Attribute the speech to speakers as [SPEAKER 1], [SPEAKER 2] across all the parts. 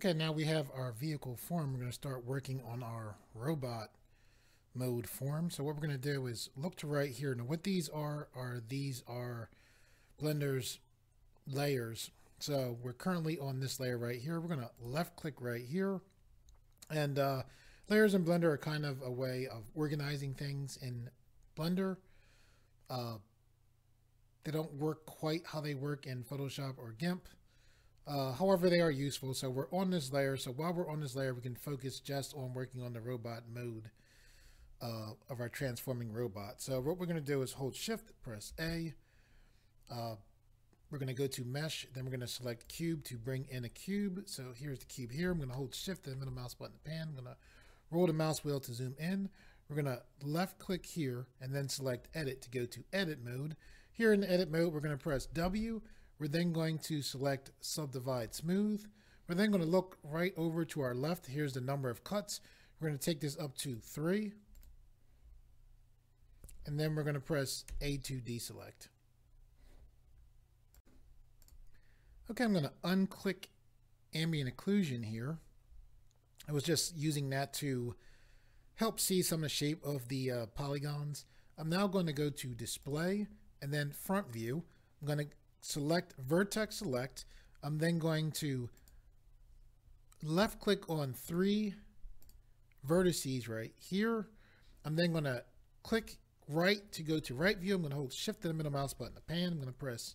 [SPEAKER 1] Okay, now we have our vehicle form. We're going to start working on our robot mode form. So what we're going to do is look to right here. Now what these are Blender's layers. So we're currently on this layer right here. We're going to left click right here. And layers in Blender are kind of a way of organizing things in Blender. They don't work quite how they work in Photoshop or GIMP. However, they are useful. So we're on this layer. So while we're on this layer, we can focus just on working on the robot mode of our transforming robot. So what we're going to do is hold Shift, press A. We're going to go to Mesh. Then we're going to select Cube to bring in a cube. So here's the cube here. I'm going to hold Shift and middle mouse button to pan. I'm going to roll the mouse wheel to zoom in. We're going to left click here and then select Edit to go to Edit mode. Here in the Edit mode, we're going to press W. We're then going to select Subdivide Smooth. We're then going to look right over to our left. Here's the number of cuts. We're going to take this up to 3. And then we're going to press A to deselect. Okay, I'm going to unclick ambient occlusion here. I was just using that to help see some of the shape of the polygons. I'm now going to go to Display and then Front View. I'm going to select Vertex Select. I'm then going to left click on 3 vertices right here. I'm then going to click right to go to right view. I'm going to hold Shift and the middle mouse button to pan. I'm going to press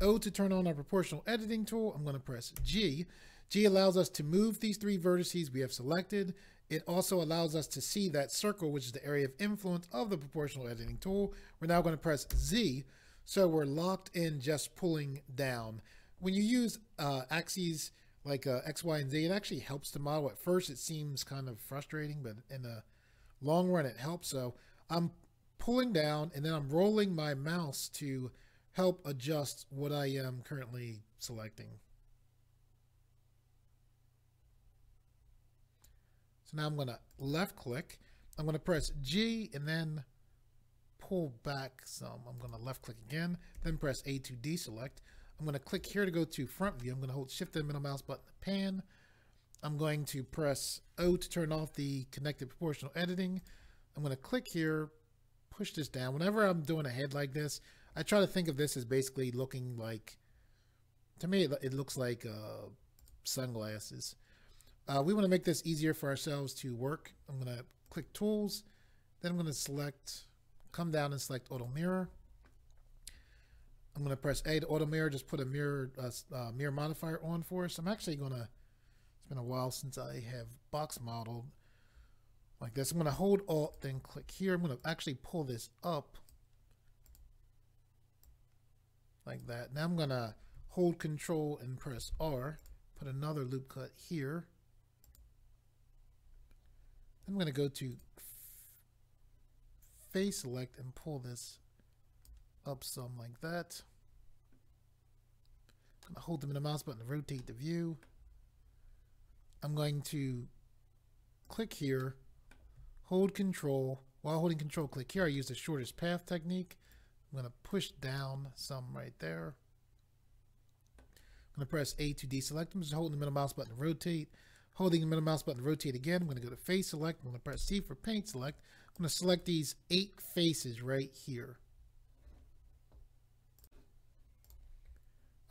[SPEAKER 1] O to turn on our proportional editing tool. I'm going to press G. G allows us to move these 3 vertices we have selected. It also allows us to see that circle, which is the area of influence of the proportional editing tool. We're now going to press Z. So we're locked in just pulling down. When you use axes like X, Y, and Z, it actually helps the model. At first, it seems kind of frustrating, but in the long run, it helps. So I'm pulling down, and then I'm rolling my mouse to help adjust what I am currently selecting. So now I'm going to left click. I'm going to press G and then pull back some. I'm going to left click again, then press A to deselect. I'm going to click here to go to front view. I'm going to hold Shift and middle mouse button to pan. I'm going to press O to turn off the connected proportional editing. I'm going to click here, push this down. Whenever I'm doing a head like this, I try to think of this as basically looking like, to me, it looks like sunglasses. We want to make this easier for ourselves to work. I'm going to click Tools, then I'm going to select, come down and select Auto Mirror. I'm going to press A to Auto Mirror, just put a mirror modifier on for us. I'm actually going to, it's been a while since I have box modeled like this. I'm going to hold Alt, then click here. I'm going to actually pull this up like that. Now I'm going to hold Control and press R, put another loop cut here. I'm going to go to Face Select and pull this up some like that. I'm going to hold the middle mouse button to rotate the view. I'm going to click here, hold Control. While holding Control, click here. I use the shortest path technique. I'm going to push down some right there. I'm going to press A to deselect. I'm just holding the middle mouse button to rotate. Holding the middle mouse button to rotate again. I'm going to go to Face Select. I'm going to press C for Paint Select. I'm going to select these 8 faces right here.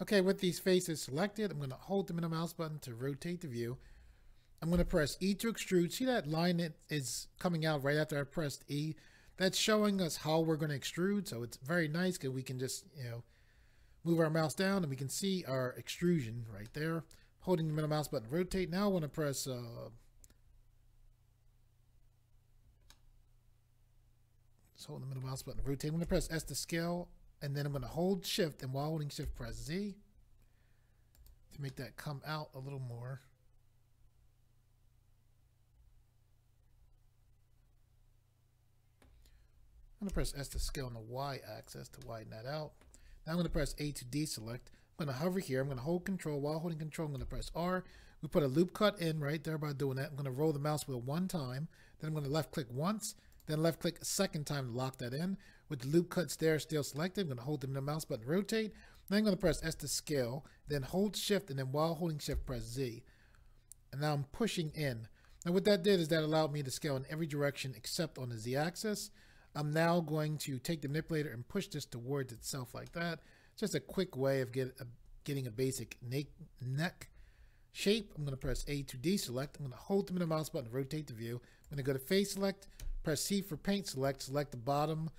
[SPEAKER 1] Okay, with these faces selected, I'm going to hold the middle mouse button to rotate the view. I'm going to press E to extrude. See that line that is coming out right after I pressed E? That's showing us how we're going to extrude. So it's very nice because we can just, move our mouse down and we can see our extrusion right there. Holding the middle mouse button to rotate. Now I want to press just holding the middle mouse button to rotate. I'm going to press S to scale, and then I'm going to hold Shift, and while holding Shift, press Z to make that come out a little more. I'm going to press S to scale on the Y axis to widen that out. Now I'm going to press A to deselect. I'm going to hover here. I'm going to hold Control. While holding Control, I'm going to press R. We put a loop cut in right there by doing that. I'm going to roll the mouse wheel 1 time. Then I'm going to left click once. Then left click a second time to lock that in. With the loop cuts there still selected, I'm going to hold the mouse button, rotate. Then I'm going to press S to scale. Then hold Shift, and then while holding Shift, press Z. and now I'm pushing in. Now what that did is that allowed me to scale in every direction except on the z-axis. I'm now going to take the manipulator and push this towards itself like that. Just a quick way of getting a basic neck shape. I'm going to press A to deselect. I'm going to hold the middle mouse button to rotate the view. I'm going to go to face select, press C for paint select, select the bottom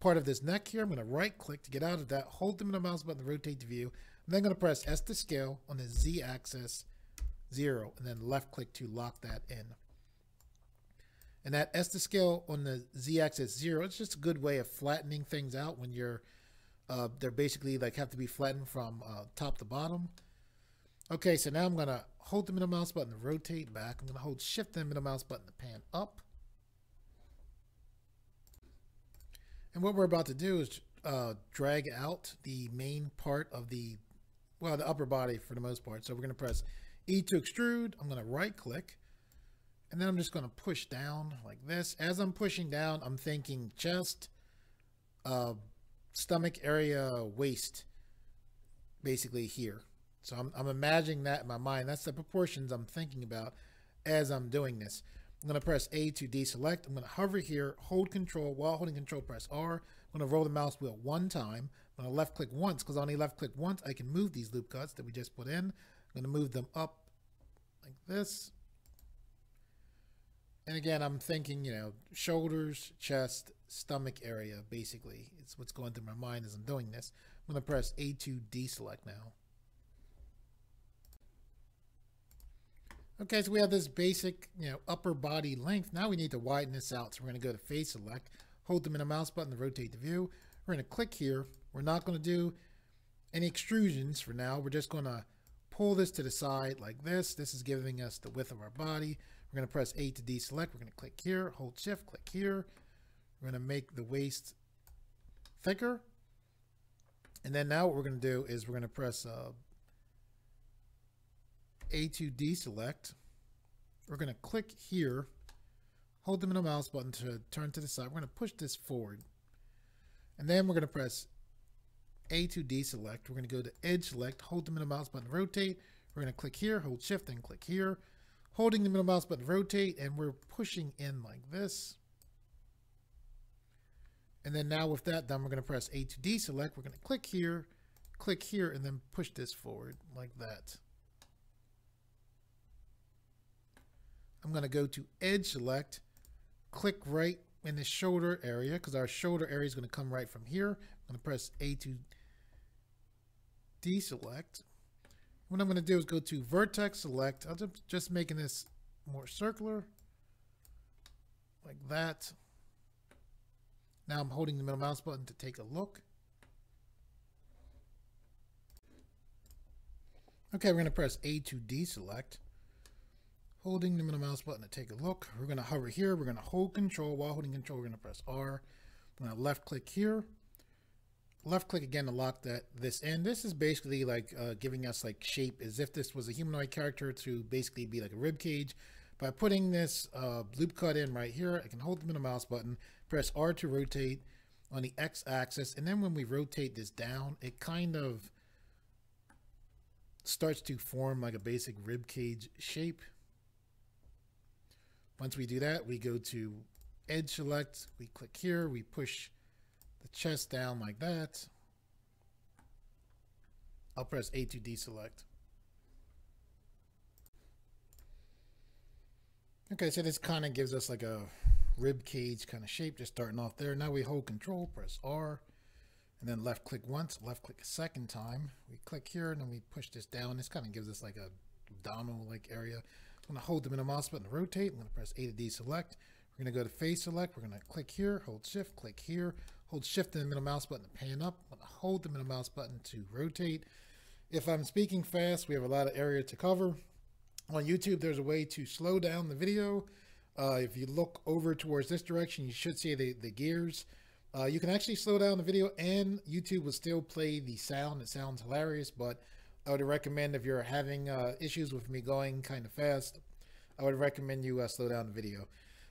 [SPEAKER 1] part of this neck here. I'm going to right click to get out of that, hold the middle mouse button to rotate the view. I'm then going to press S to scale on the Z axis 0 and then left click to lock that in. And that S to scale on the Z axis 0, it's just a good way of flattening things out when you're, they're basically like have to be flattened from top to bottom. Okay, so now I'm going to hold the middle mouse button to rotate back. I'm going to hold shift and middle mouse button to pan up. And what we're about to do is drag out the main part of the upper body for the most part. So we're going to press E to extrude. I'm going to right click. And then I'm just going to push down like this. As I'm pushing down, I'm thinking chest, stomach area, waist, basically here. So I'm imagining that in my mind. That's the proportions I'm thinking about as I'm doing this. I'm going to press A to deselect. I'm going to hover here, hold control. While holding control, press R. I'm going to roll the mouse wheel one time. I'm going to left click once, because I only left click once, I can move these loop cuts that we just put in. I'm going to move them up like this. And again, I'm thinking, you know, shoulders, chest, stomach area, basically. It's what's going through my mind as I'm doing this. I'm going to press A to deselect now. Okay, so we have this basic, you know, upper body length. Now we need to widen this out. So we're going to go to face select, hold the middle mouse button to rotate the view. We're going to click here. We're not going to do any extrusions for now. We're just going to pull this to the side like this. This is giving us the width of our body. We're going to press A to deselect. We're going to click here, hold shift, click here. We're going to make the waist thicker. And then now what we're going to do is we're going to press A to deselect. We're going to click here, hold the middle mouse button to turn to the side. We're going to push this forward. And then we're going to press A to deselect. We're going to go to edge select, hold the middle mouse button, rotate. We're going to click here, hold shift and click here. Holding the middle mouse button, rotate, and we're pushing in like this. And then now with that done, we're going to press A to deselect. We're going to click here, and then push this forward like that. I'm going to go to edge select, click right in the shoulder area, because our shoulder area is going to come right from here. I'm going to press A to deselect. What I'm going to do is go to vertex select. I'm just making this more circular like that. Now I'm holding the middle mouse button to take a look. Okay, we're going to press A to deselect. Holding the middle mouse button to take a look. We're going to hover here. We're going to hold control. While holding control, we're going to press R. I'm going to left click here. Left click again to lock this in. This is basically like giving us like shape as if this was a humanoid character to basically be like a rib cage. By putting this loop cut in right here, I can hold the middle mouse button, press R to rotate on the X axis, and then when we rotate this down, it kind of starts to form like a basic rib cage shape. Once we do that, we go to edge select, we click here, we push the chest down like that. I'll press A to deselect. Okay, so this kind of gives us like a rib cage kind of shape, just starting off there. Now we hold control, press R, and then left click once, left click a second time. We click here and then we push this down. This kind of gives us like a abdominal like area. I'm going to hold the middle mouse button to rotate. I'm going to press A to deselect. We're going to go to face select. We're going to click here, hold shift, click here, hold shift and the middle mouse button to pan up. I'm going to hold the middle mouse button to rotate. If I'm speaking fast, we have a lot of area to cover. On YouTube, there's a way to slow down the video. If you look over towards this direction, you should see the gears. You can actually slow down the video and YouTube will still play the sound. It sounds hilarious, but I would recommend if you're having issues with me going kind of fast, I would recommend you slow down the video.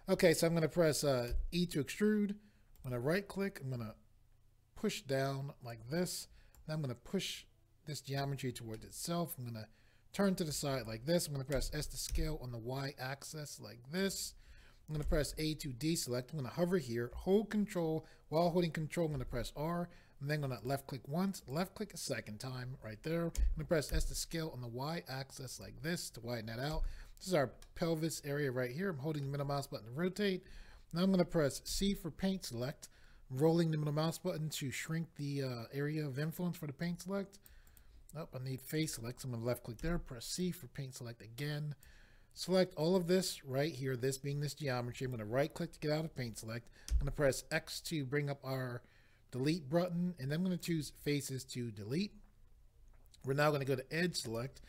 [SPEAKER 1] Okay, so I'm going to press E to extrude. I'm going to right click. I'm going to push down like this. Then I'm going to push this geometry towards itself. I'm going to turn to the side like this. I'm going to press S to scale on the Y axis like this. I'm going to press A to deselect. I'm going to hover here, hold control. While holding control, I'm going to press R. I'm then going to left click once, left click a second time right there. I'm going to press S to scale on the Y axis like this to widen that out. This is our pelvis area right here. I'm holding the middle mouse button to rotate. Now I'm going to press C for paint select, rolling the middle mouse button to shrink the area of influence for the paint select. Oh, I need face select, so I'm going to left click there, press C for paint select again. Select all of this right here, this being this geometry. I'm going to right click to get out of paint select. I'm going to press X to bring up our delete button, and then I'm going to choose faces to delete. We're now going to go to edge select.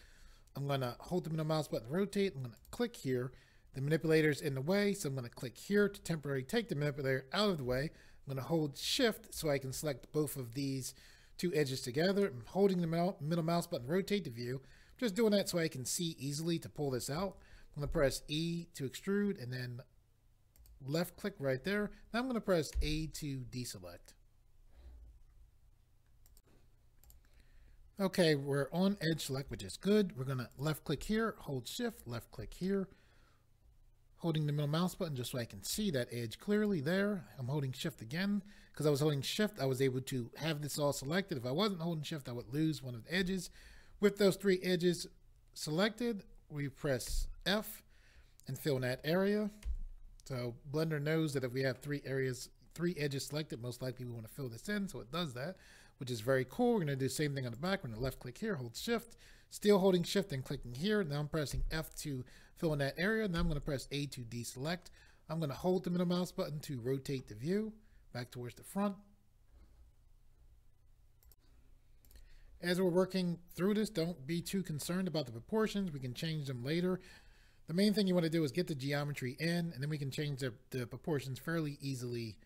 [SPEAKER 1] I'm going to hold the middle mouse button, rotate. I'm going to click here. The manipulator's in the way, so I'm going to click here to temporarily take the manipulator out of the way. I'm going to hold shift so I can select both of these two edges together. I'm holding the middle mouse button, rotate the view. Just doing that so I can see easily to pull this out. I'm going to press E to extrude and then left click right there. Now I'm going to press A to deselect. Okay, we're on edge select, which is good. We're going to left click here, hold shift, left click here, holding the middle mouse button just so I can see that edge clearly there. I'm holding shift again. Because I was holding shift, I was able to have this all selected. If I wasn't holding shift, I would lose one of the edges. With those three edges selected, we press F and fill in that area. So Blender knows that if we have three edges selected, most likely we want to fill this in, so it does that, which is very cool. We're going to do the same thing on the back. We're going to left click here, hold shift, still holding shift and clicking here. Now I'm pressing F to fill in that area. Now I'm going to press A to deselect. I'm going to hold the middle mouse button to rotate the view back towards the front. As we're working through this, don't be too concerned about the proportions. We can change them later. The main thing you want to do is get the geometry in, and then we can change the proportions fairly easy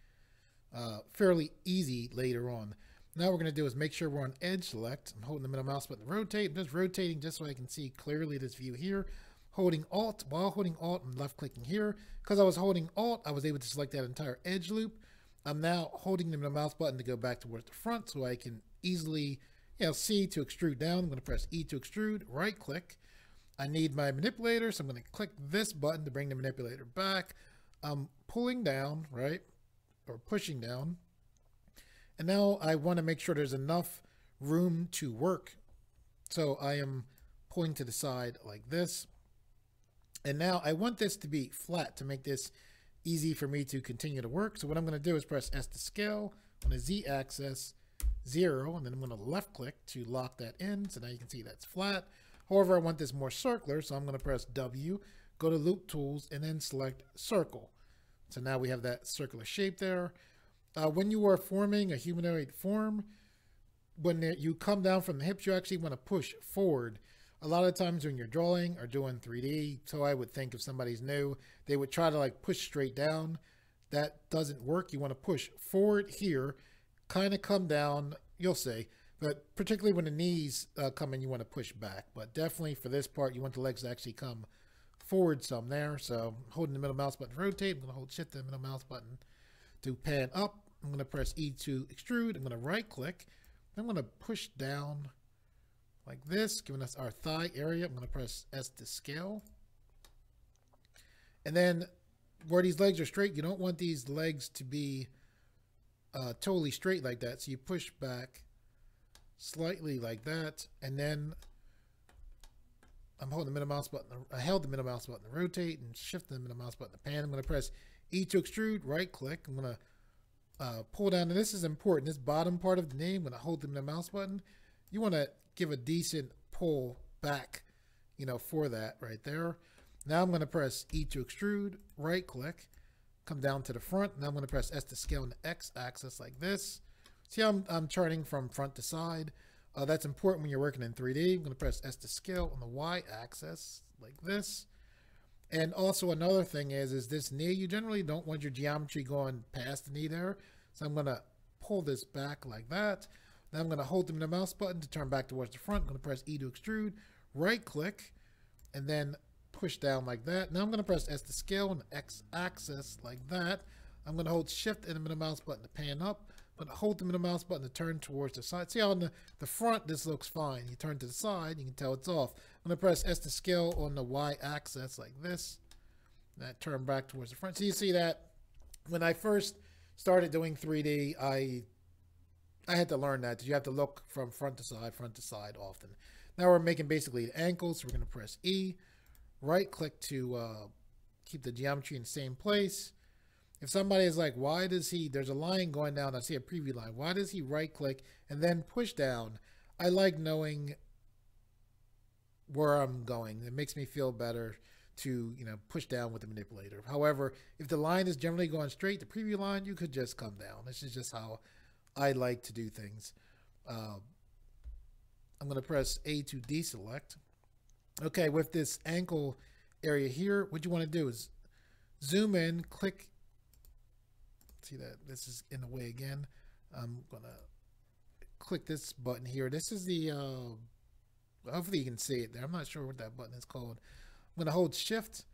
[SPEAKER 1] later on. Now what we're going to do is make sure we're on edge select. I'm holding the middle mouse button to rotate. I'm just rotating just so I can see clearly this view here. Holding Alt. While holding Alt, I'm left clicking here. Because I was holding Alt, I was able to select that entire edge loop. I'm now holding the middle mouse button to go back towards the front so I can easily, C to extrude down. I'm going to press E to extrude, right click. I need my manipulator, so I'm going to click this button to bring the manipulator back. I'm pulling down, right, or pushing down. And now I want to make sure there's enough room to work. So I am pulling to the side like this. And now I want this to be flat to make this easy for me to continue to work. So what I'm going to do is press S to scale on the Z axis 0, and then I'm going to left click to lock that in. So now you can see that's flat. However, I want this more circular, so I'm going to press W, go to loop tools, and then select circle. So now we have that circular shape there. When you are forming a humanoid form, when you come down from the hips, you actually want to push forward. A lot of times when you're drawing or doing 3D, so I would think if somebody's new, they would try to like push straight down. That doesn't work. You want to push forward here, kind of come down, you'll see. But particularly when the knees come in, you want to push back. But definitely for this part, you want the legs to actually come forward some there. So holding the middle mouse button to rotate, I'm going to hold shift the middle mouse button to pan up. I'm going to press E to extrude. I'm going to right click. I'm going to push down like this, giving us our thigh area. I'm going to press S to scale. And then where these legs are straight, you don't want these legs to be totally straight like that. So you push back slightly like that. And then I'm holding the middle mouse button. I held the middle mouse button to rotate and shift the middle mouse button to pan. I'm going to press E to extrude, right click. I'm going to pull down, and this is important. This bottom part of the name, I'm going to hold the middle mouse button. You want to give a decent pull back, for that right there. Now I'm going to press E to extrude, right click, come down to the front. Now I'm going to press S to scale on the X axis like this. See how I'm turning from front to side. That's important when you're working in 3D. I'm going to press S to scale on the Y axis like this. And also another thing is this knee, you generally don't want your geometry going past the knee there. So I'm going to pull this back like that. Now I'm going to hold the middle mouse button to turn back towards the front. I'm going to press E to extrude, right click, and then push down like that. Now I'm going to press S to scale on the X axis like that. I'm going to hold shift and the middle mouse button to pan up. I'm I'm going to hold the middle mouse button to turn towards the side. See how on the front this looks fine. You turn to the side, you can tell it's off. I'm going to press S to scale on the Y axis like this. That turn back towards the front. So you see that when I first started doing 3D, I had to learn that. You have to look from front to side often. Now we're making basically the ankles. So we're going to press E, right click to keep the geometry in the same place. If somebody is like, why does he, there's a line going down, I see a preview line. Why does he right click and then push down? I like knowing where I'm going. It makes me feel better to, push down with the manipulator. However, if the line is generally going straight, the preview line, you could just come down. This is just how I like to do things. I'm going to press A to deselect. Okay, with this ankle area here, what you want to do is zoom in, click. See that this is in the way again. I'm going to click this button here. This is the, hopefully you can see it there. I'm not sure what that button is called. I'm going to hold shift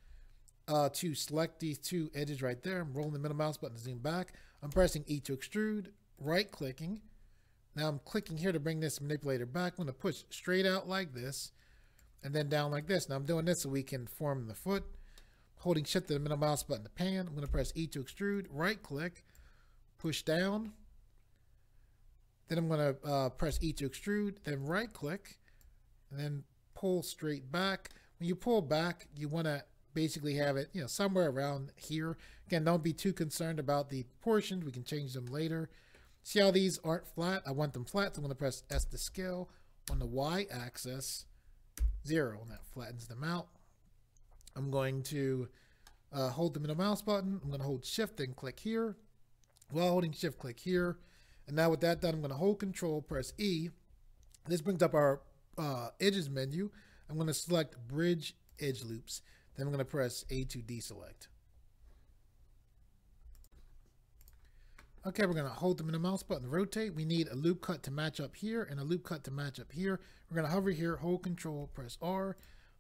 [SPEAKER 1] to select these two edges right there. I'm rolling the middle mouse button to zoom back. I'm pressing E to extrude, right clicking. Now I'm clicking here to bring this manipulator back. I'm going to push straight out like this and then down like this. Now I'm doing this so we can form the foot. Holding shift to the middle mouse button to pan. I'm going to press E to extrude, right click, push down. Then I'm going to press E to extrude, then right click, and then pull straight back. When you pull back, you want to basically have it, somewhere around here. Again, don't be too concerned about the proportions. We can change them later. See how these aren't flat? I want them flat, so I'm going to press S to scale on the Y axis, 0, and that flattens them out. I'm going to hold the middle mouse button. I'm going to hold shift and click here. While holding shift, click here. And now with that done, I'm going to hold control, press E. This brings up our edges menu. I'm going to select bridge edge loops. Then I'm going to press A to deselect. Okay, we're going to hold the middle mouse button, rotate. We need a loop cut to match up here and a loop cut to match up here. We're going to hover here, hold control, press R,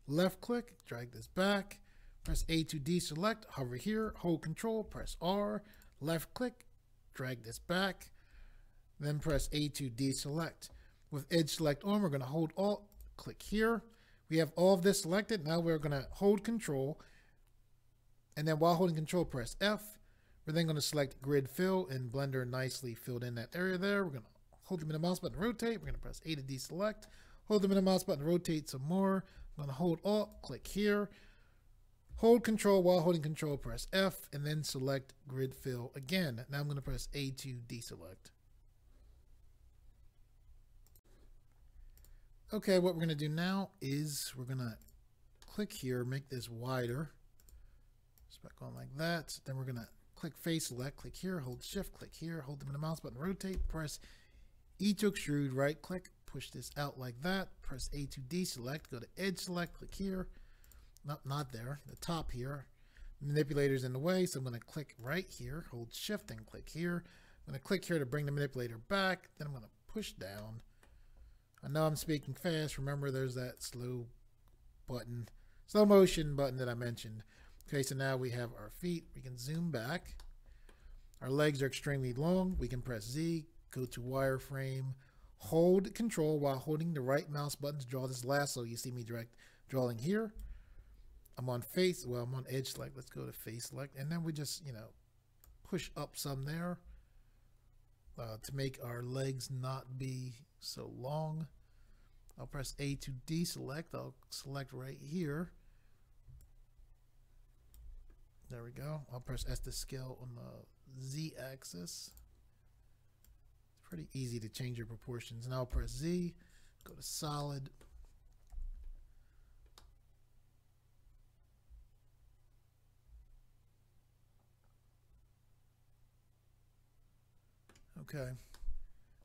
[SPEAKER 1] left click, drag this back, press A to deselect, hover here, hold control, press R, left click, drag this back, then press A to deselect. With edge select on, we're going to hold Alt, click here. We have all of this selected. Now we're going to hold control, and then while holding control, press F. We're then going to select grid fill, and Blender nicely filled in that area there. We're going to hold the middle mouse button, rotate. We're going to press A to deselect. Hold the middle mouse button, rotate some more. I'm going to hold Alt, click here. Hold control while holding control, press F, and then select grid fill again. Now I'm going to press A to deselect. Okay, what we're going to do now is we're going to click here, make this wider. Just back on like that. Then we're going to click face select, click here, hold shift, click here, hold the middle mouse button, rotate, press E to extrude, right click, push this out like that, press A to deselect, go to edge select, click here, not there, the top here, manipulator's in the way, so I'm going to click right here, hold shift and click here. I'm going to click here to bring the manipulator back, then I'm going to push down. I know I'm speaking fast, remember there's that slow motion button that I mentioned. Okay, so now we have our feet. We can zoom back. Our legs are extremely long. We can press Z, go to wireframe, hold control while holding the right mouse button to draw this lasso. You see me drawing here. I'm on face, well, I'm on edge select. Let's go to face select. And then we just, push up some there to make our legs not be so long. I'll press A to deselect. I'll select right here. There we go. I'll press S to scale on the Z axis. It's pretty easy to change your proportions. Now I'll press Z, go to solid. Okay.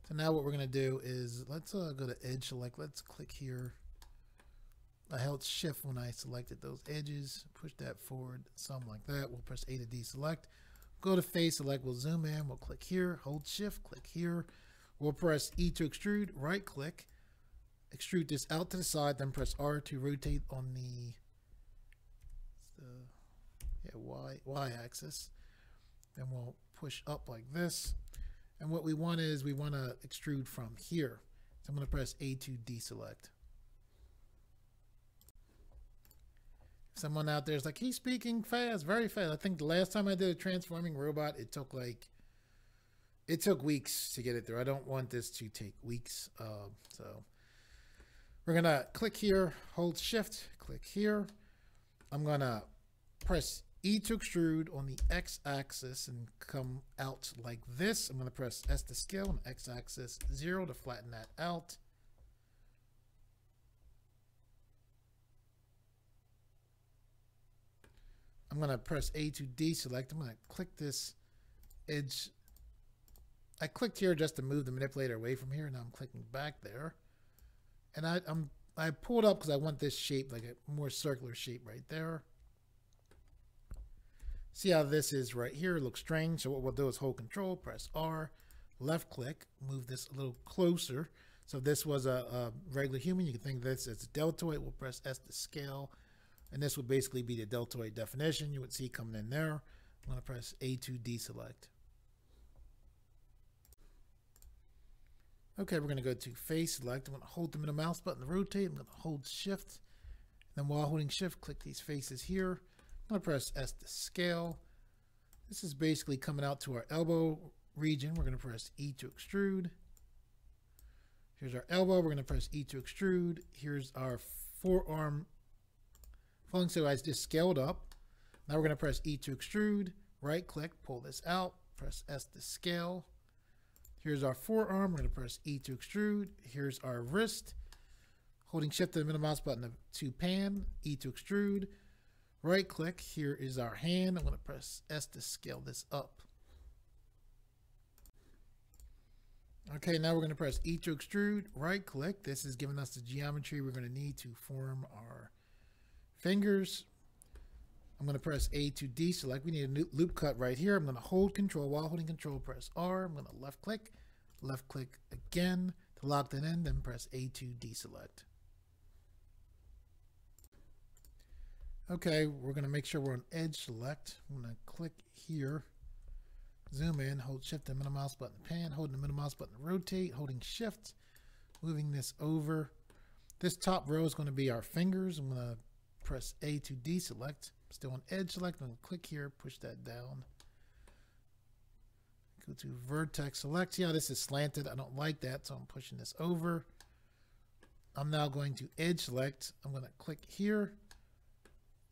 [SPEAKER 1] So now what we're going to do is let's go to edge select. Let's click here. I held shift when I selected those edges, push that forward, something like that. We'll press A to deselect. Go to face select, we'll zoom in, we'll click here, hold shift, click here. We'll press E to extrude, right click, extrude this out to the side, then press R to rotate on the Y axis. Then we'll push up like this. And what we want is we want to extrude from here. So I'm going to press A to deselect. Someone out there is like, he's speaking fast, very fast. I think the last time I did a transforming robot, it took weeks to get it through. I don't want this to take weeks. So we're going to click here, hold shift, click here. I'm going to press E to extrude on the x-axis and come out like this. I'm going to press S to scale on the x-axis 0 to flatten that out. I'm going to press A to deselect. I'm going to click this edge. I clicked here just to move the manipulator away from here. Now I'm clicking back there. And I pulled up because I want this shape, like a more circular shape right there. See how this is right here? It looks strange. So what we'll do is hold control, press R, left click, move this a little closer. So if this was a regular human, you can think of this as a deltoid. We'll press S to scale. And this would basically be the deltoid definition you would see coming in there. I'm going to press A to deselect. Okay, we're going to go to face select. I'm going to hold the middle mouse button to rotate. I'm going to hold shift. And then while holding shift, click these faces here. I'm going to press S to scale. This is basically coming out to our elbow region. We're going to press E to extrude. Here's our elbow. We're going to press E to extrude. Here's our forearm. So I just scaled up. Now we're going to press E to extrude. Right click, pull this out. Press S to scale. Here's our forearm. We're going to press E to extrude. Here's our wrist. Holding shift to the middle mouse button to pan. E to extrude. Right click, here is our hand. I'm going to press S to scale this up. Okay, now we're going to press E to extrude, right click. This is giving us the geometry we're going to need to form our fingers. I'm going to press A to deselect. We need a new loop cut right here. I'm going to hold control. While holding control, press R. I'm going to left click again to lock that in, then press A to deselect. Okay, we're going to make sure we're on edge select. I'm going to click here, zoom in, hold shift and middle mouse button to pan, holding the middle mouse button to rotate, holding shift, moving this over. This top row is going to be our fingers. I'm going to press A to deselect. Still on edge select. I'm going to click here, push that down. Go to vertex select. See how this is slanted? I don't like that, so I'm pushing this over. I'm now going to edge select. I'm going to click here.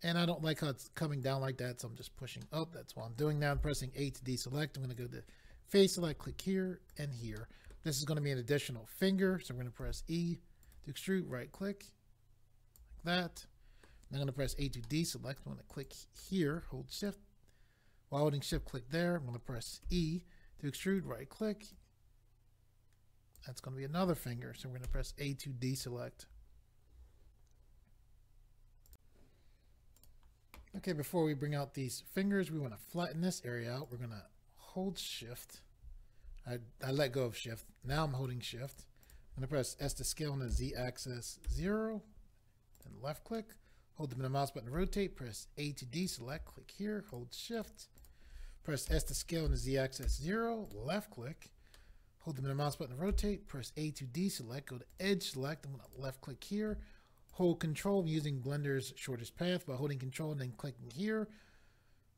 [SPEAKER 1] And I don't like how it's coming down like that, so I'm just pushing up. That's what I'm doing now. I'm pressing A to deselect. I'm going to go to face select, click here and here. This is going to be an additional finger, so I'm going to press E to extrude, right click, like that. I'm going to press A to deselect. I'm going to click here, hold shift. While holding shift, click there. I'm going to press E to extrude, right click. That's going to be another finger, so we're going to press A to deselect. Okay, before we bring out these fingers, we want to flatten this area out. We're going to hold shift. I let go of shift. Now I'm holding shift. I'm going to press S to scale on the Z axis 0. Then left click. Hold the middle mouse button to rotate. Press A to deselect. Click here. Hold shift. Press S to scale on the Z axis 0. Left click. Hold the middle mouse button to rotate. Press A to deselect. Go to edge select. I'm going to left click here. Hold control using Blender's shortest path by holding control and then clicking here.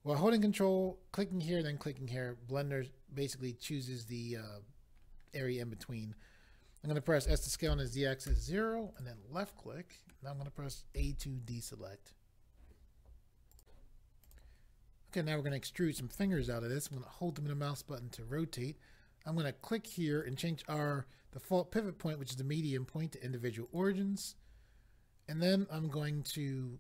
[SPEAKER 1] While holding control, clicking here, then clicking here, Blender basically chooses the area in between. I'm going to press S to scale on the Z axis 0 and then left click. Now I'm going to press A to deselect. Okay, now we're going to extrude some fingers out of this. I'm going to hold the middle mouse button to rotate. I'm going to click here and change our default pivot point, which is the median point, to individual origins. And then I'm going to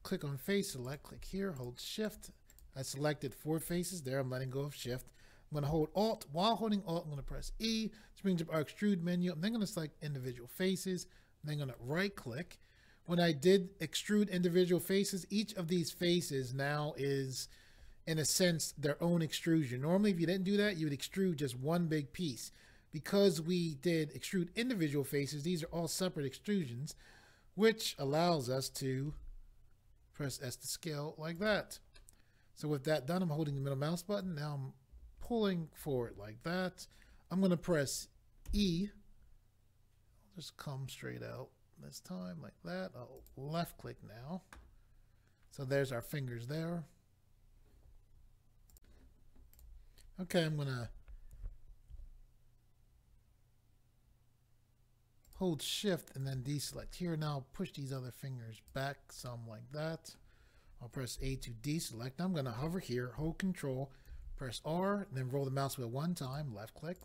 [SPEAKER 1] click on face select, click here, hold shift. I selected 4 faces there. I'm letting go of shift. I'm going to hold alt. While holding alt, I'm going to press E. This brings up our extrude menu. I'm then going to select individual faces. I'm then going to right click. When I did extrude individual faces, each of these faces now is, in a sense, their own extrusion. Normally, if you didn't do that, you would extrude just one big piece. Because we did extrude individual faces, these are all separate extrusions, which allows us to press S to scale like that. So with that done, I'm holding the middle mouse button. Now I'm pulling forward like that. I'm going to press E. I'll just come straight out this time like that. I'll left click now. So there's our fingers there. Okay, I'm going to hold shift and then deselect here. Now push these other fingers back some like that. I'll press A to deselect. Now I'm going to hover here, hold control, press R, and then roll the mouse wheel one time, left click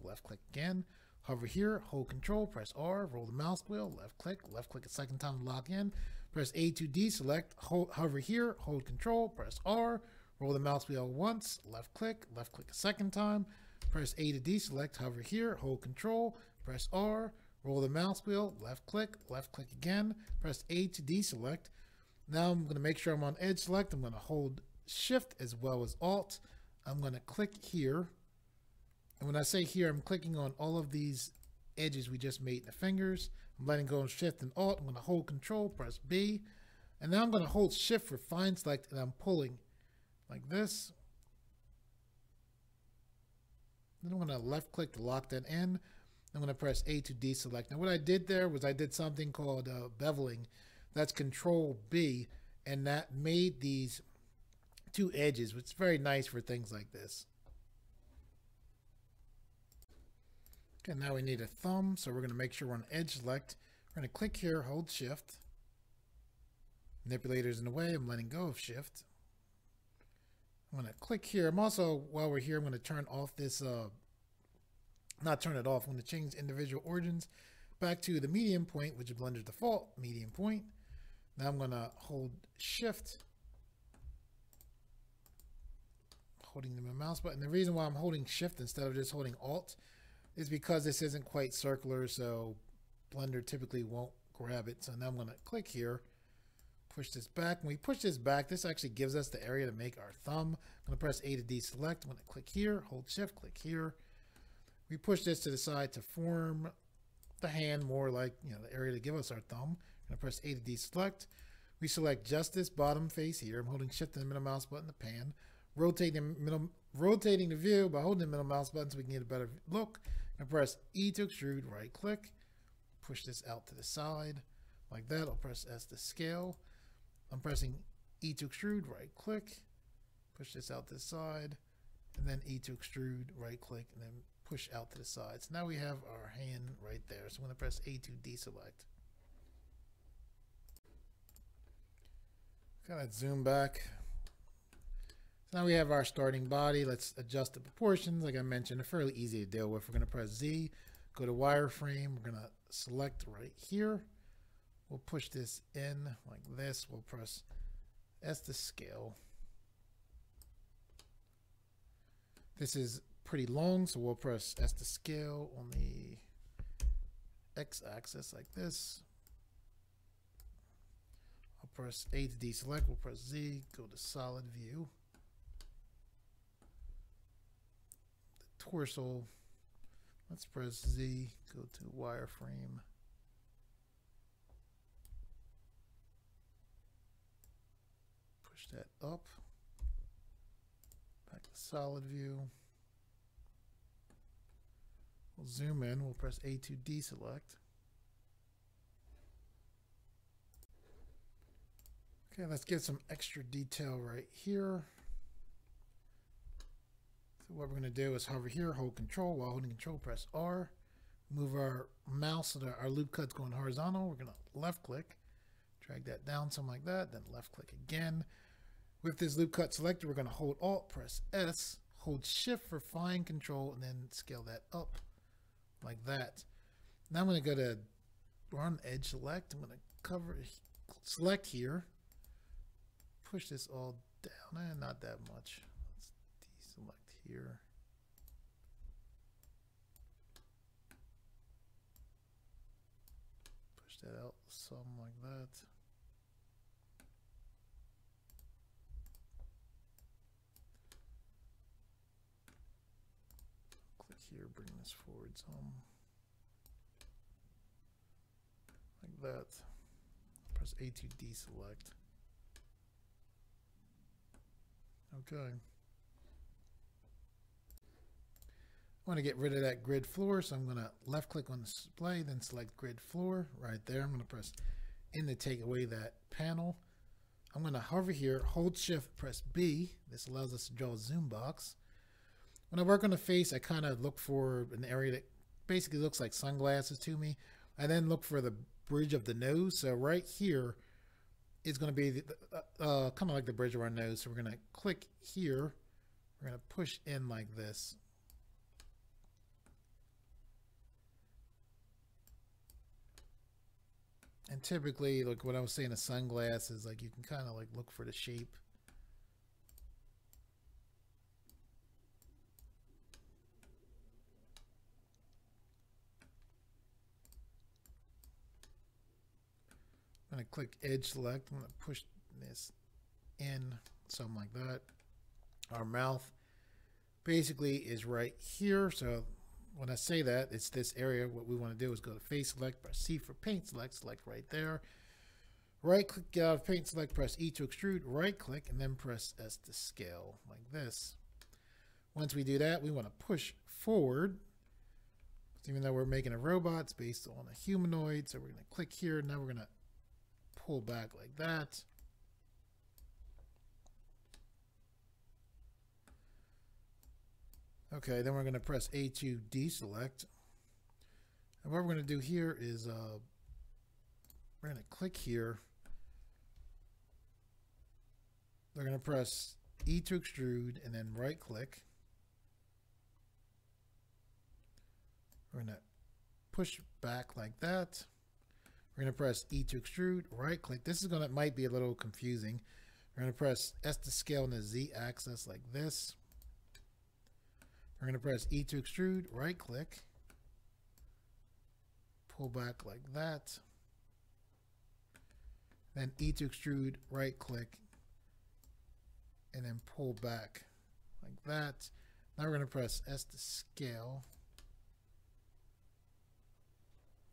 [SPEAKER 1] again. Hover here, hold control, press R, roll the mouse wheel, left click a second time to lock in. Press A to deselect, hover here, hold control, press R, roll the mouse wheel once, left click a second time. Press A to deselect, hover here, hold control, press R, roll the mouse wheel, left click again, press A to deselect. Now I'm going to make sure I'm on edge select. I'm going to hold shift as well as alt. I'm going to click here. And when I say here, I'm clicking on all of these edges we just made in the fingers. I'm letting go of shift and alt. I'm going to hold control, press B. And now I'm going to hold shift for fine select and I'm pulling like this. Then I'm going to left click to lock that in. I'm going to press A to deselect. Now what I did there was I did something called beveling. That's Control B, and that made these two edges, which is very nice for things like this. Okay, now we need a thumb, so we're going to make sure we're on edge select. We're going to click here, hold shift. Manipulator's in the way, I'm letting go of shift. I'm going to click here. I'm also, while we're here, I'm going to turn off this, not turn it off, I'm going to change individual origins back to the medium point, which is Blender's default medium point. Now I'm going to hold shift, holding the mouse button. The reason why I'm holding shift instead of just holding alt is because this isn't quite circular, so Blender typically won't grab it. So now I'm going to click here, push this back. When we push this back, this actually gives us the area to make our thumb. I'm going to press A to deselect. I'm going to click here, hold shift, click here. We push this to the side to form the hand more like, the area to give us our thumb. I'm going to press A to deselect. We select just this bottom face here. I'm holding shift and the middle mouse button to pan. Rotating the view by holding the middle mouse button so we can get a better look. I'm going to press E to extrude, right click. Push this out to the side like that. I'll press S to scale. I'm pressing E to extrude, right click. Push this out to the side. And then E to extrude, right click, and then push out to the side. So now we have our hand right there. So I'm going to press A to deselect. Okay, let's zoom back. So now we have our starting body. Let's adjust the proportions. Like I mentioned, they're fairly easy to deal with. We're going to press Z, go to wireframe. We're going to select right here. We'll push this in like this. We'll press S to scale. This is pretty long, so we'll press S to scale on the X axis like this. I'll press A to deselect, we'll press Z, go to solid view. The torso, let's press Z, go to wireframe. Push that up. Back to solid view. We'll zoom in, we'll press A to deselect. Okay, let's get some extra detail right here. So what we're going to do is hover here, hold control. While holding control, press R. Move our mouse so that our loop cut's going horizontal. We're going to left click, drag that down, something like that, then left click again. With this loop cut selected, we're going to hold Alt, press S, hold Shift for fine control, and then scale that up like that. Now I'm going to go to Run Edge Select. I'm going to select here, push this all down, and not that much. Let's deselect here. Push that out some like that. Click here, bring this forward some. Like that. Press A to deselect. Okay. want to get rid of that grid floor, so I'm going to left click on display, then select grid floor right there. I'm going to press N to take away that panel. I'm going to hover here, hold shift, press B. This allows us to draw a zoom box. When I work on the face, I kind of look for an area that basically looks like sunglasses to me. I then look for the bridge of the nose. So right here is going to be kind of like the bridge of our nose. So we're going to click here. We're going to push in like this. And typically, like what I was saying, the sunglasses, like you can kind of like look for the shape. I'm going to click edge select. I'm going to push this in, something like that. Our mouth basically is right here. So when I say that, it's this area. What we want to do is go to face select, press C for paint select, select right there. Right click paint select, press E to extrude, right click, and then press S to scale like this. Once we do that, we want to push forward. Even though we're making a robot, it's based on a humanoid. So we're going to click here. Now we're going to pull back like that. Okay, then we're going to press A to deselect. And what we're going to do here is we're going to click here. We're going to press E to extrude and then right click. We're going to push back like that. We're going to press E to extrude, right click. This is going to, might be a little confusing. We're going to press S to scale on the Z axis like this. We're going to press E to extrude, right click, pull back like that, then E to extrude, right click, and then pull back like that. Now we're going to press S to scale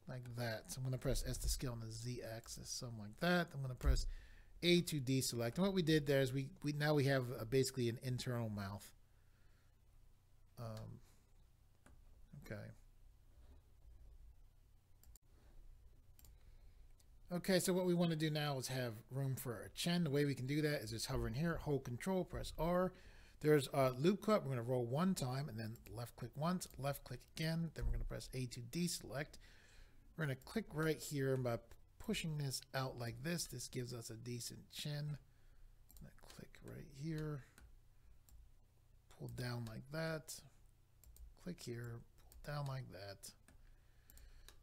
[SPEAKER 1] like that. So I'm going to press S to scale on the Z axis, something like that. I'm going to press A to deselect. And what we did there is we now we have basically an internal mouth. Okay. Okay, so what we want to do now is have room for a chin. The way we can do that is just hover in here, hold control, press R. There's a loop cut. We're going to roll one time and then left click once, left click again. Then we're going to press A to deselect. We're going to click right here, and by pushing this out like this, this gives us a decent chin. Click right here, pull down like that, click here, pull down like that,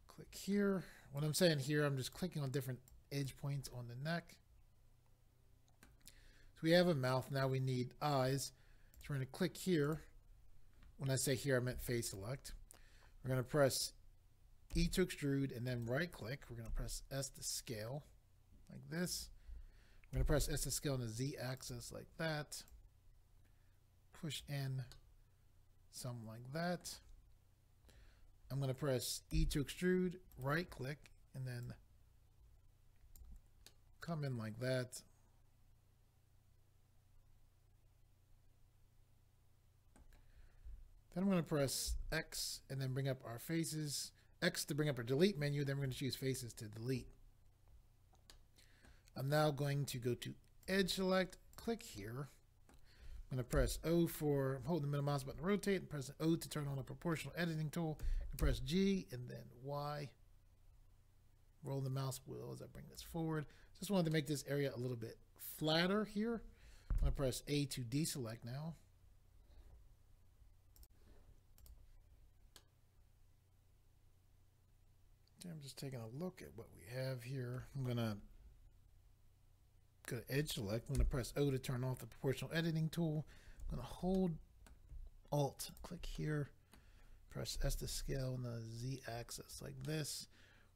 [SPEAKER 1] click here. When I'm saying here, I'm just clicking on different edge points on the neck. So we have a mouth. Now we need eyes. So we're going to click here. When I say here, I meant face select. We're going to press E to extrude and then right click. We're going to press S to scale like this. We're going to press S to scale on the Z axis like that. Push in, something like that. I'm going to press E to extrude, right click, and then come in like that. Then I'm going to press X and then bring up our faces. X to bring up our delete menu, then we're going to choose faces to delete. I'm now going to go to edge select, click here. I'm going to press O for holding the middle mouse button to rotate, and press O to turn on the proportional editing tool, and press G and then Y. Roll the mouse wheel as I bring this forward. Just wanted to make this area a little bit flatter here. I'm going to press A to deselect now. I'm just taking a look at what we have here. I'm going to go to edge select. I'm going to press O to turn off the proportional editing tool. I'm going to hold Alt, click here, press S to scale on the Z axis like this.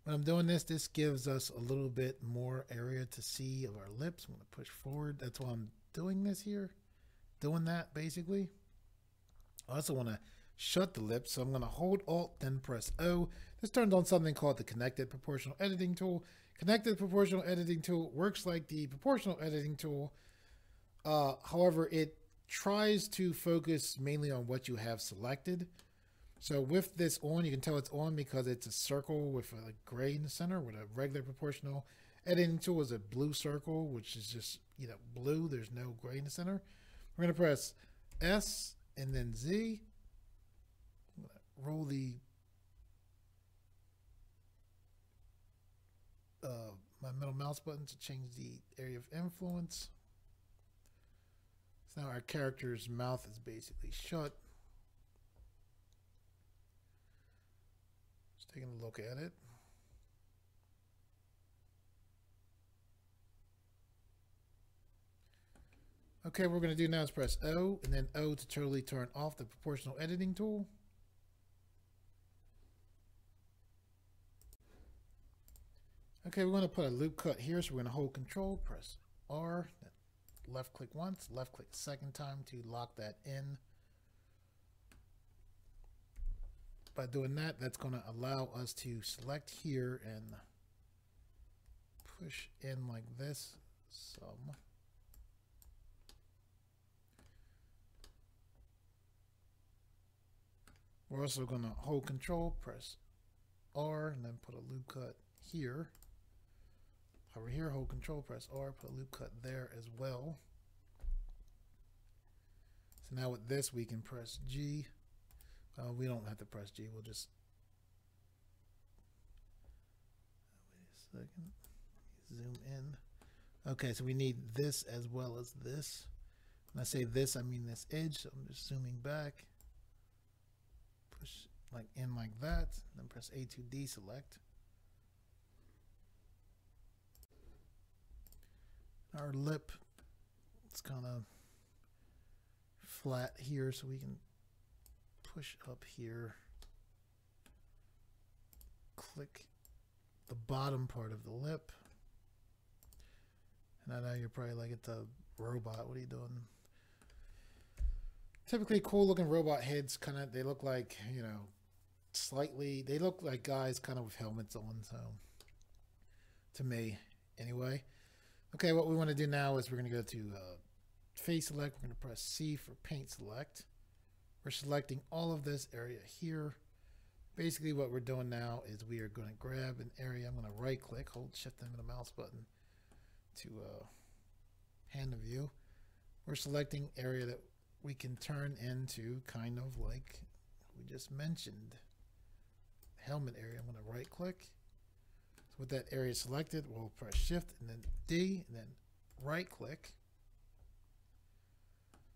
[SPEAKER 1] When I'm doing this, this gives us a little bit more area to see of our lips. I'm going to push forward. That's why I'm doing this here. Doing that basically. I also want to shut the lips, so I'm going to hold Alt, then press O. This turns on something called the Connected Proportional Editing Tool. Connected Proportional Editing Tool works like the Proportional Editing Tool. However, it tries to focus mainly on what you have selected. So with this on, you can tell it's on because it's a circle with a gray in the center with a regular proportional editing tool is a blue circle, which is just, blue. There's no gray in the center. We're going to press S and then Z. I'm going to roll my middle mouse button to change the area of influence. So now our character's mouth is basically shut. Just taking a look at it. Okay, what we're going to do now is press O and then O to totally turn off the proportional editing tool. Okay, we're going to put a loop cut here, so we're going to hold Control, press R, left click once, left click a second time to lock that in. By doing that, that's going to allow us to select here and push in like this some. We're also going to hold Control, press R, and then put a loop cut here. Over here, hold Control, press R, put a loop cut there as well. So now with this, we can press G. We don't have to press G. We'll just wait a second. Zoom in. Okay, so we need this as well as this. When I say this, I mean this edge. So I'm just zooming back. Push like in like that. Then press A to deselect. Our lip, it's kind of flat here, so we can push up here, click the bottom part of the lip. And I know you're probably like, it's a robot, what are you doing? Typically cool looking robot heads, they look like, they look like guys kind of with helmets on, so to me anyway. Okay, what we want to do now is we're going to go to face select. We're going to press C for paint select. We're selecting all of this area here. Basically what we're doing now is we are going to grab an area. I'm going to right click, hold shift and the mouse button to hand the view. We're selecting area that we can turn into kind of like we just mentioned, helmet area. I'm going to right click. With that area selected, we'll press shift and then D and then right click.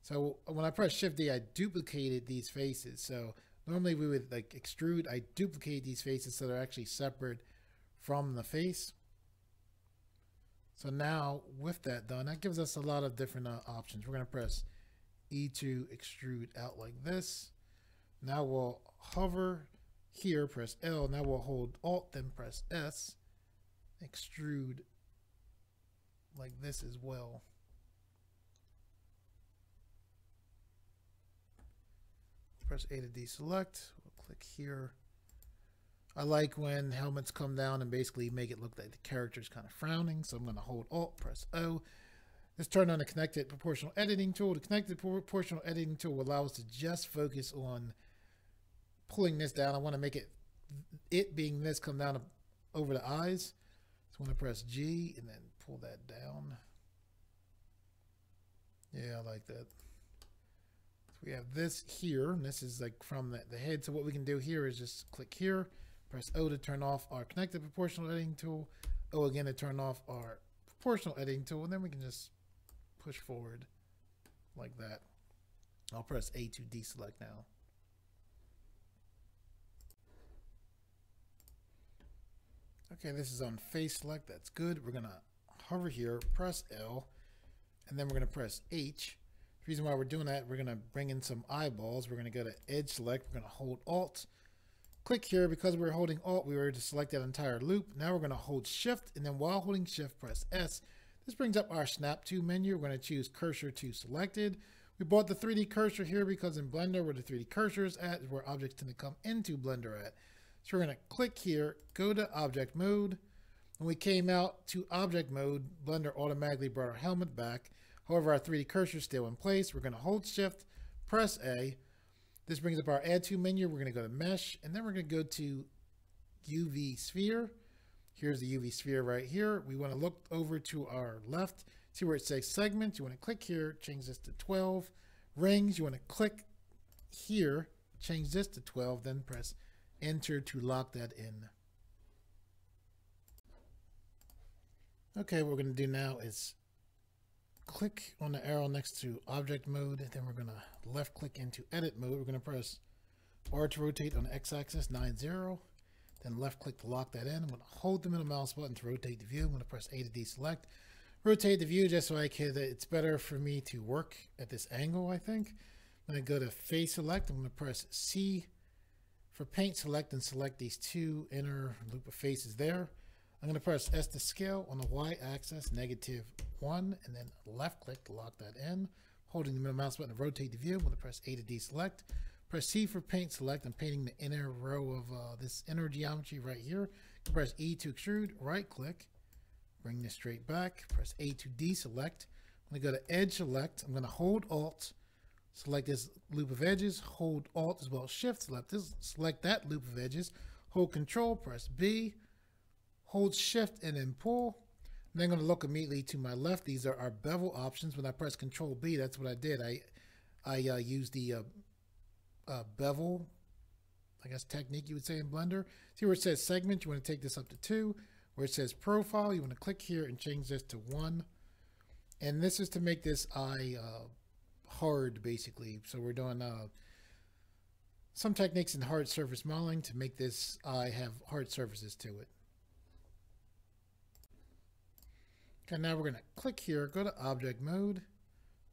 [SPEAKER 1] So when I press shift D, I duplicated these faces. So normally we would like extrude, I duplicate these faces so they're actually separate from the face. So now with that done, that gives us a lot of different options. We're going to press E to extrude out like this. Now we'll hover here, press L. Now we'll hold Alt, then press S. Extrude like this as well. Press A to deselect. We'll click here. I like when helmets come down and basically make it look like the character's kind of frowning, so I'm going to hold Alt, press O. Let's turn on the connected proportional editing tool. The connected proportional editing tool will allow us to just focus on pulling this down. I want to make it being this come down over the eyes. So I'm going to press G and then pull that down. Yeah, I like that. So we have this here, and this is like from the head. So what we can do here is just click here, press O to turn off our connected proportional editing tool, O again to turn off our proportional editing tool, and then we can just push forward like that. I'll press A to deselect now. Okay, this is on face select. That's good. We're going to hover here, press L, and then we're going to press H. The reason why we're doing that, we're going to bring in some eyeballs. We're going to go to edge select. We're going to hold Alt. Click here. Because we're holding Alt, we were to select that entire loop. Now we're going to hold Shift, and then while holding Shift, press S. This brings up our Snap to menu. We're going to choose Cursor to Selected. We bought the 3D cursor here because in Blender, where the 3D cursor is at, is where objects tend to come into Blender at. So we're going to click here, go to object mode. When we came out to object mode, Blender automatically brought our helmet back. However, our 3D cursor is still in place. We're going to hold shift, press A. This brings up our add to menu. We're going to go to mesh, and then we're going to go to UV sphere. Here's the UV sphere right here. We want to look over to our left, see where it says segment. You want to click here, change this to 12. Rings, you want to click here, change this to 12, then press enter to lock that in. Okay, what we're going to do now is click on the arrow next to object mode, and then we're going to left click into edit mode. We're going to press R to rotate on the x-axis 90, then left click to lock that in. I'm going to hold the middle mouse button to rotate the view. I'm going to press A to deselect. Rotate the view just so I can, it's better for me to work at this angle, I think. I'm going to go to face select. I'm going to press C for paint select and select these two inner loop of faces there. I'm going to press S to scale on the y-axis, -1, and then left click to lock that in. Holding the middle mouse button to rotate the view. I'm going to press A to deselect. Press C for paint select. I'm painting the inner row of this inner geometry right here. Press E to extrude, right click. Bring this straight back, press A to deselect. I'm going to go to edge select. I'm going to hold Alt, select this loop of edges, hold Alt as well as Shift, select that loop of edges, hold Control, press B, hold Shift and then pull. And then I'm going to look immediately to my left. These are our bevel options. When I press Control B, that's what I did. I used the bevel, I guess technique you would say in Blender. See where it says segment, you want to take this up to 2. Where it says profile, you want to click here and change this to 1. And this is to make this eye hard, basically. So we're doing some techniques in hard surface modeling to make this eye have hard surfaces to it. Okay, now we're going to click here, go to object mode.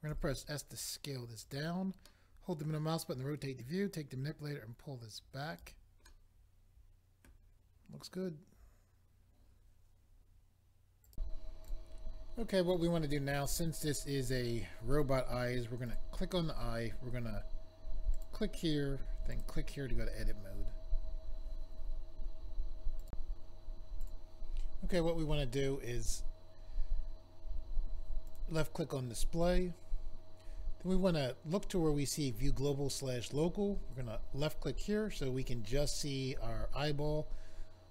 [SPEAKER 1] We're going to press S to scale this down. Hold the middle mouse button to rotate the view. Take the manipulator and pull this back. Looks good. Okay, what we want to do now, since this is a robot eye, is we're going to click on the eye. We're going to click here, then click here to go to edit mode. Okay, what we want to do is left click on display. Then we want to look to where we see view global / local. We're going to left click here so we can just see our eyeball.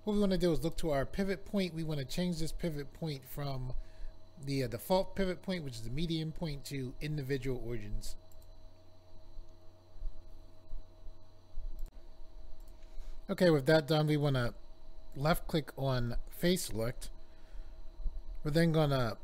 [SPEAKER 1] What we want to do is look to our pivot point. We want to change this pivot point from the default pivot point, which is the median point, to individual origins. Okay, with that done, we want to left click on face select. We're then going to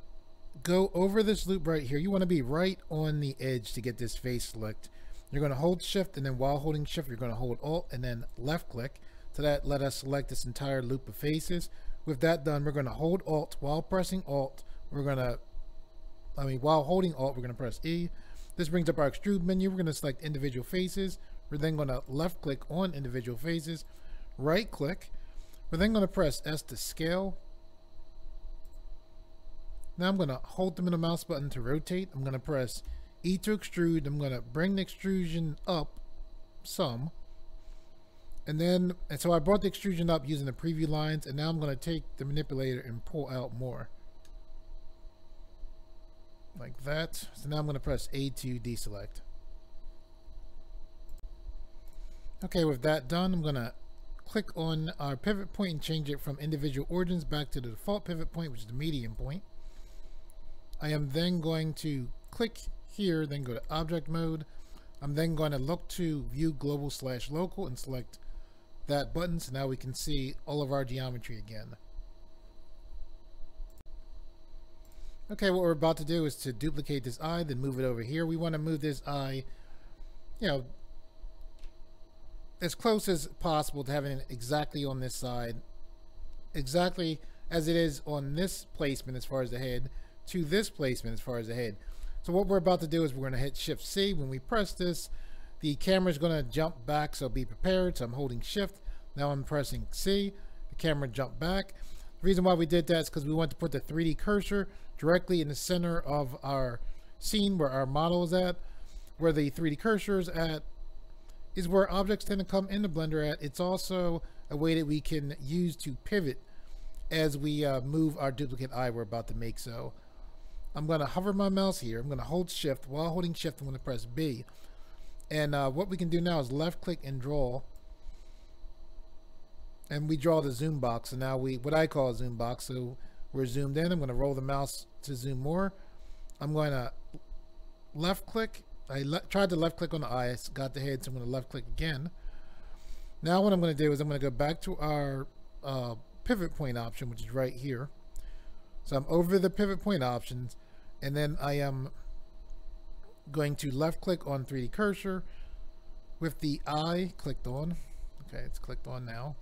[SPEAKER 1] go over this loop right here. You want to be right on the edge to get this face select. You're going to hold shift, and then while holding shift, you're going to hold alt and then left click. So that let us select this entire loop of faces. With that done, we're going to hold alt. While pressing alt, while holding alt, we're going to press E. This brings up our extrude menu. We're going to select individual faces. We're then going to left click on individual faces, right click. We're then going to press S to scale. Now I'm going to hold the middle mouse button to rotate. I'm going to press E to extrude. I'm going to bring the extrusion up some. And so I brought the extrusion up using the preview lines, and now I'm going to take the manipulator and pull out more. Like that. So now I'm going to press A to deselect. Okay, with that done, I'm going to click on our pivot point and change it from individual origins back to the default pivot point, which is the median point. I am then going to click here, then go to object mode. I'm then going to look to view global / local and select that button, so now we can see all of our geometry again. Okay, what we're about to do is to duplicate this eye, then move it over here. We want to move this eye, as close as possible to having it exactly on this side, exactly as it is on this placement as far as the head, to this placement as far as the head. So what we're about to do is we're going to hit Shift C. When we press this, the camera is going to jump back, so be prepared. So I'm holding Shift. Now I'm pressing C. The camera jumped back. The reason why we did that is because we want to put the 3D cursor directly in the center of our scene where our model is at. Where the 3D cursor is at is where objects tend to come into Blender at. It's also a way that we can use to pivot as we move our duplicate eye we're about to make. So I'm going to hover my mouse here. I'm going to hold Shift. While holding Shift, I'm going to press B. And what we can do now is left click and draw. And we draw the zoom box. So now what I call a zoom box. So we're zoomed in. I'm going to roll the mouse to zoom more. I'm going to left click. I tried to left click on the eye. Got the head, so I'm going to left click again. Now what I'm going to do is I'm going to go back to our pivot point option, which is right here. So I'm over the pivot point options, and then I am going to left click on 3D cursor with the eye clicked on. Okay, it's clicked on now.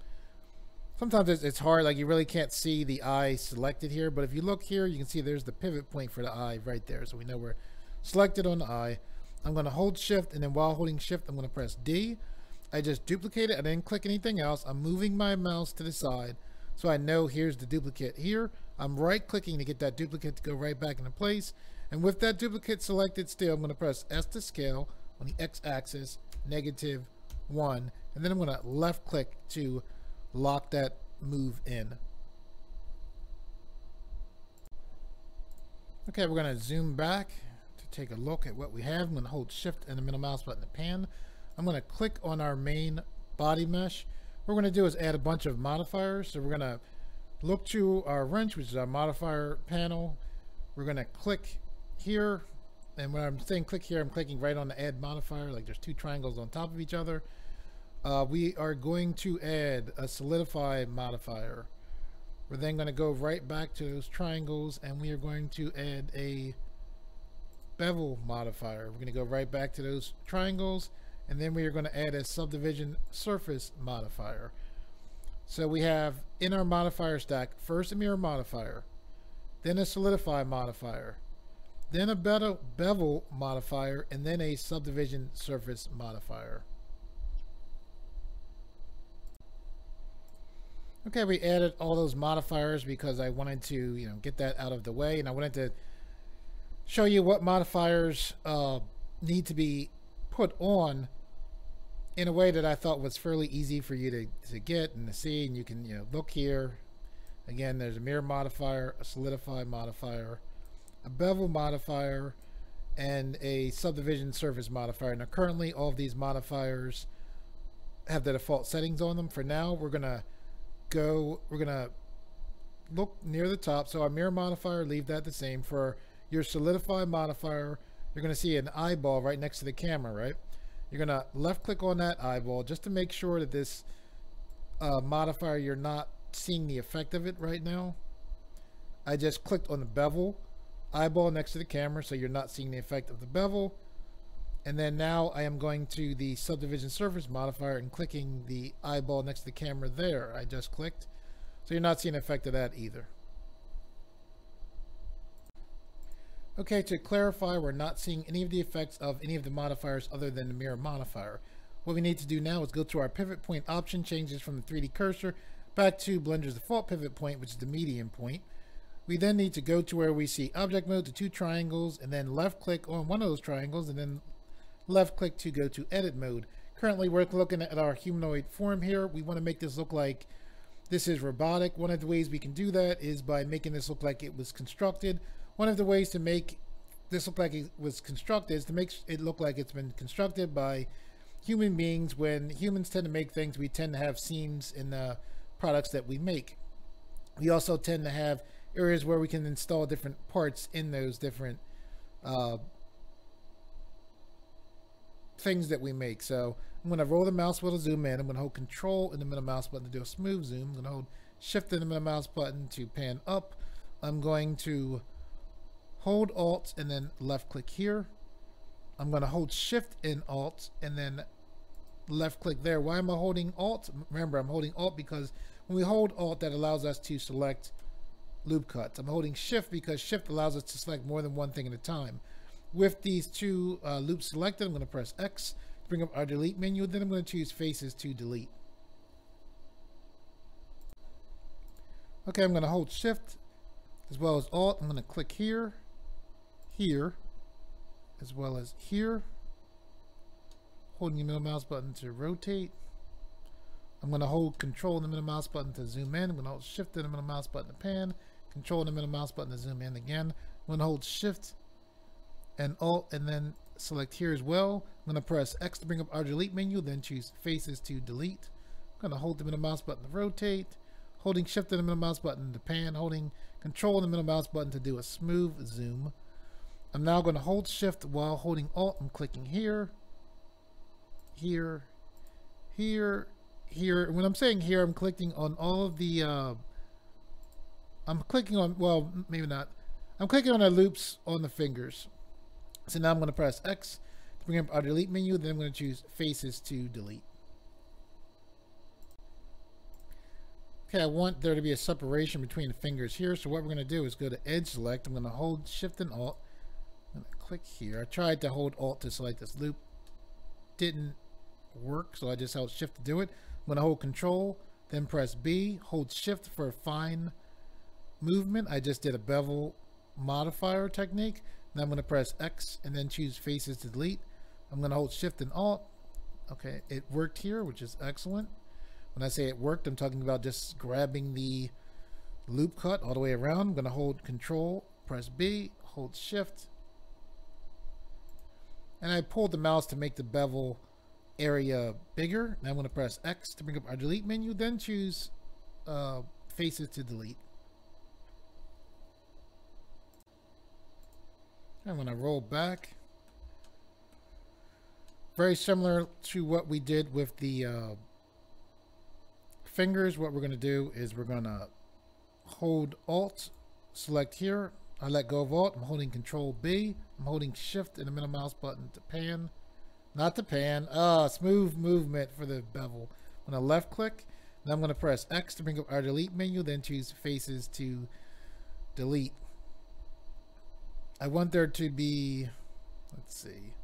[SPEAKER 1] Sometimes it's hard, like you really can't see the eye selected here, but if you look here, you can see there's the pivot point for the eye right there. So we know we're selected on the eye. I'm going to hold shift, and then while holding shift, I'm going to press D. I just duplicate it. I didn't click anything else. I'm moving my mouse to the side, so I know here's the duplicate here. I'm right clicking to get that duplicate to go right back into place. And with that duplicate selected still, I'm going to press S to scale on the X axis, -1. And then I'm going to left click to lock that move in. Okay, we're going to zoom back to take a look at what we have. I'm going to hold shift and the middle mouse button to pan. I'm going to click on our main body mesh. What we're going to do is add a bunch of modifiers. So we're going to look to our wrench, which is our modifier panel. We're going to click here, and when I'm saying click here, I'm clicking right on the add modifier, like there's two triangles on top of each other. We are going to add a solidify modifier. We're then going to go right back to those triangles, and we are going to add a bevel modifier. We're going to go right back to those triangles, and then we are going to add a subdivision surface modifier. So we have in our modifier stack, first a mirror modifier, then a solidify modifier, then a bevel modifier, and then a subdivision surface modifier. Okay, we added all those modifiers because I wanted to, get that out of the way, and I wanted to show you what modifiers need to be put on in a way that I thought was fairly easy for you to get and to see. And you can, look here. Again, there's a mirror modifier, a solidify modifier, a bevel modifier, and a subdivision surface modifier. Now, currently, all of these modifiers have the default settings on them. For now, we're gonna look near the top. So our mirror modifier, leave that the same. For your solidify modifier, you're gonna see an eyeball right next to the camera, right? You're gonna left click on that eyeball just to make sure that this modifier, you're not seeing the effect of it right now. I just clicked on the bevel eyeball next to the camera, so you're not seeing the effect of the bevel. And then now I am going to the subdivision surface modifier and clicking the eyeball next to the camera there. I just clicked, so you're not seeing the effect of that either. Okay, to clarify, we're not seeing any of the effects of any of the modifiers other than the mirror modifier. What we need to do now is go to our pivot point option, change this from the 3D cursor back to Blender's default pivot point, which is the median point. We then need to go to where we see object mode, the two triangles, and then left click on one of those triangles, and then left click to go to edit mode. Currently, we're looking at our humanoid form here. We want to make this look like this is robotic. One of the ways we can do that is by making this look like it was constructed. One of the ways to make this look like it was constructed is to make it look like it's been constructed by human beings. When humans tend to make things, we tend to have seams in the products that we make. We also tend to have areas where we can install different parts in those different things that we make. So I'm going to roll the mouse wheel to zoom in. I'm going to hold control and the middle mouse button to do a smooth zoom. I'm going to hold shift and the middle mouse button to pan up. I'm going to hold alt and then left click here. I'm going to hold shift and alt and then left click there. Why am I holding alt? Remember, I'm holding alt because when we hold alt, that allows us to select loop cuts. I'm holding shift because shift allows us to select more than one thing at a time. With these two loops selected, I'm going to press X to bring up our delete menu. Then I'm going to choose faces to delete. Okay, I'm going to hold shift as well as alt. I'm going to click here, here, as well as here. Holding the middle mouse button to rotate. I'm going to hold control and the middle mouse button to zoom in. I'm going to hold shift and the middle mouse button to pan. Control and the middle mouse button to zoom in again. I'm going to hold shift and alt and then select here as well. I'm going to press X to bring up our delete menu, then choose faces to delete. I'm going to hold the middle mouse button to rotate, holding shift and the middle mouse button to pan, holding control and the middle mouse button to do a smooth zoom. I'm now going to hold shift while holding alt and clicking here, here, here, here. When I'm saying here, I'm clicking on all of the, I'm clicking on, well, maybe not. I'm clicking on the loops on the fingers. So now I'm going to press X to bring up our delete menu. Then I'm going to choose faces to delete. Okay, I want there to be a separation between the fingers here. So what we're going to do is go to edge select. I'm going to hold shift and alt. I'm going to click here. I tried to hold alt to select this loop. Didn't work, so I just held shift to do it. I'm going to hold control, then press B, hold shift for fine movement. I just did a bevel modifier technique. Now I'm going to press X and then choose faces to delete. I'm going to hold shift and alt. Okay, it worked here, which is excellent. When I say it worked, I'm talking about just grabbing the loop cut all the way around. I'm going to hold control, press B, hold shift. And I pulled the mouse to make the bevel area bigger. Now I'm going to press X to bring up our delete menu, then choose faces to delete. I'm going to roll back. Very similar to what we did with the fingers. What we're going to do is we're going to hold alt, select here. I let go of alt. I'm holding control B. I'm holding shift and the middle mouse button to pan. Not to pan. Smooth movement for the bevel. I'm going to left click. Now I'm going to press X to bring up our delete menu, then choose faces to delete. I want there to be, let's see.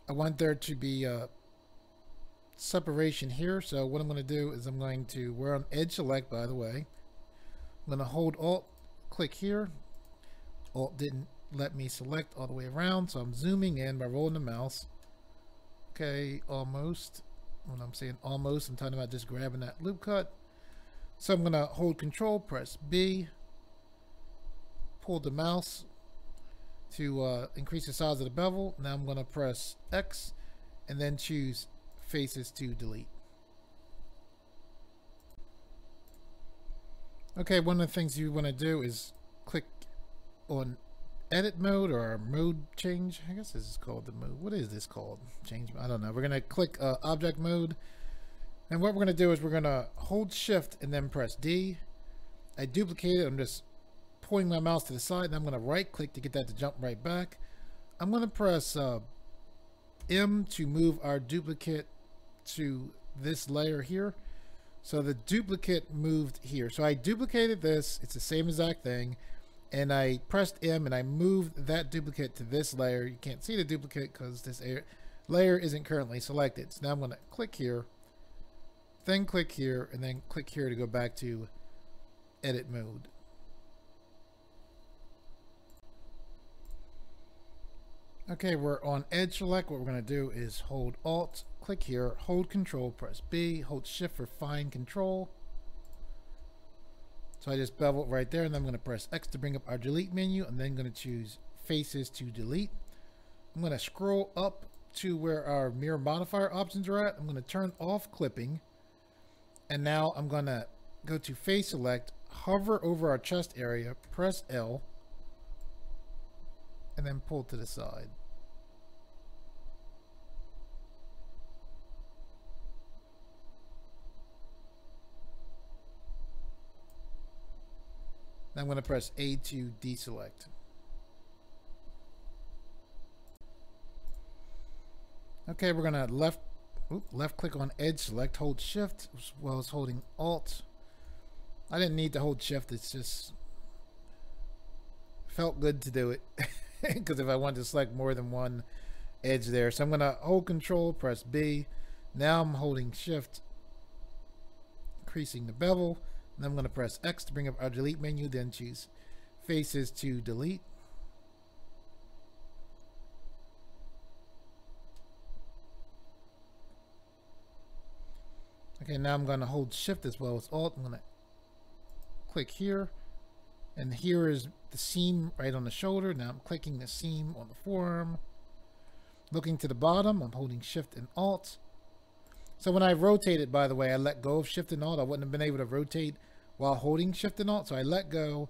[SPEAKER 1] I want there to be a separation here. So what I'm going to do is we're on edge select, by the way. I'm going to hold alt, click here. Alt didn't let me select all the way around, so I'm zooming in by rolling the mouse. Okay, almost. When I'm saying almost, I'm talking about just grabbing that loop cut. So I'm going to hold control, press B, pull the mouse to increase the size of the bevel. Now I'm going to press X and then choose faces to delete. Okay, one of the things you want to do is click on edit mode or mode change. I guess this is called the mode. What is this called? Change. I don't know. We're going to click object mode. And what we're going to do is we're going to hold shift and then press D. I duplicate it. I'm just pointing my mouse to the side and I'm going to right click to get that to jump right back. I'm going to press M to move our duplicate to this layer here. So the duplicate moved here. So I duplicated this. It's the same exact thing. And I pressed M and I moved that duplicate to this layer. You can't see the duplicate because this layer isn't currently selected. So now I'm going to click here, then click here, and then click here to go back to edit mode. Okay, we're on edge select. What we're going to do is hold alt, click here, hold control, press B, hold shift for fine control. So I just bevel it right there, and then I'm going to press X to bring up our delete menu, and then going to choose faces to delete. I'm going to scroll up to where our mirror modifier options are at. I'm going to turn off clipping, and now I'm going to go to face select, hover over our chest area, press L, and then pull to the side. Now I'm going to press A to deselect. Okay, we're going to left click on edge select, hold shift as well as holding alt. I didn't need to hold shift, it's just felt good to do it because if I wanted to select more than one edge there. So I'm going to hold control, press B. Now I'm holding shift, increasing the bevel. And I'm going to press X to bring up our delete menu, then choose faces to delete. Okay, now I'm going to hold shift as well as alt. I'm going to click here, and here is the seam right on the shoulder. Now I'm clicking the seam on the forearm. Looking to the bottom, I'm holding shift and alt. So when I rotated, by the way, I let go of shift and alt. I wouldn't have been able to rotate while holding shift and alt. So I let go,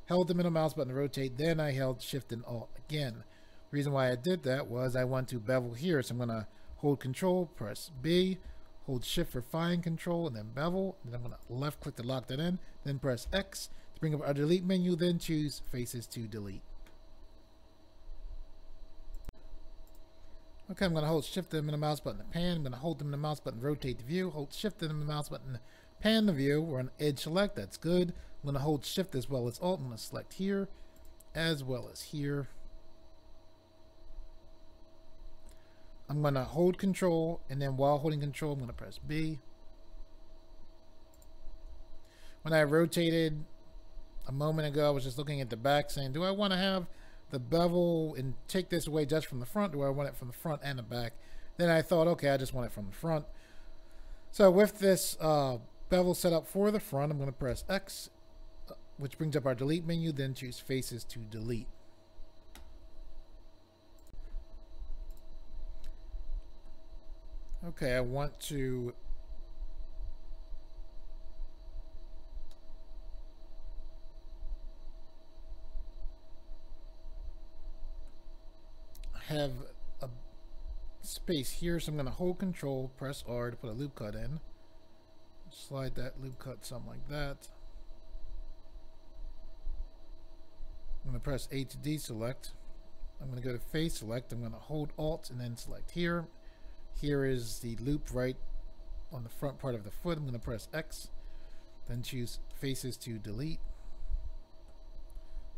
[SPEAKER 1] held the middle mouse button to rotate, then I held shift and alt again. The reason why I did that was I want to bevel here. So I'm going to hold control, press B, hold shift for fine control, and then bevel. Then I'm going to left click to lock that in, then press X to bring up our delete menu, then choose faces to delete. Okay, I'm going to hold shift and the mouse button to pan. I'm going to hold them in the mouse button, rotate the view, hold shift and the mouse button, pan the view. We're on edge select, that's good. I'm going to hold shift as well as alt. I'm going to select here as well as here. I'm going to hold control, and then while holding control, I'm going to press B. When I rotated a moment ago, I was just looking at the back saying, do I want to have the bevel and take this away just from the front? Do I want it from the front and the back? Then I thought, okay, I just want it from the front. So with this bevel set up for the front, I'm going to press X, which brings up our delete menu, then choose faces to delete. Okay, I want to have a space here, so I'm going to hold control, press R to put a loop cut in. Slide that loop cut something like that. I'm going to press A to deselect. I'm going to go to face select. I'm going to hold Alt and then select here. Here is the loop right on the front part of the foot. I'm going to press X, then choose faces to delete.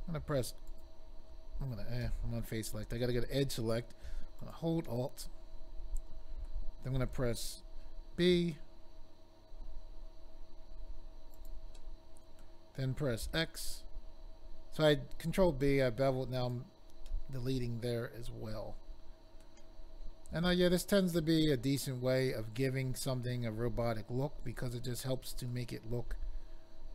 [SPEAKER 1] I'm on face select. I got to go to edge select. I'm going to hold Alt. Then I'm going to press B. Then press X. So I control B, I beveled, now I'm deleting there as well. And yeah, this tends to be a decent way of giving something a robotic look because it just helps to make it look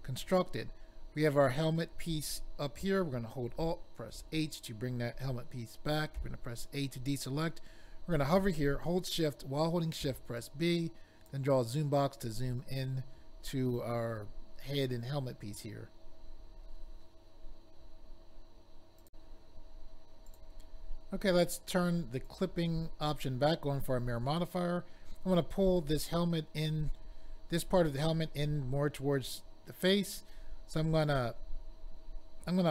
[SPEAKER 1] constructed. We have our helmet piece up here. We're going to hold Alt, press H to bring that helmet piece back. We're going to press A to deselect. We're going to hover here, hold Shift. While holding Shift, press B, then draw a zoom box to zoom in to our head and helmet piece here. Okay, let's turn the clipping option back on for our mirror modifier. I'm going to pull this helmet in, this part of the helmet in more towards the face. So I'm going to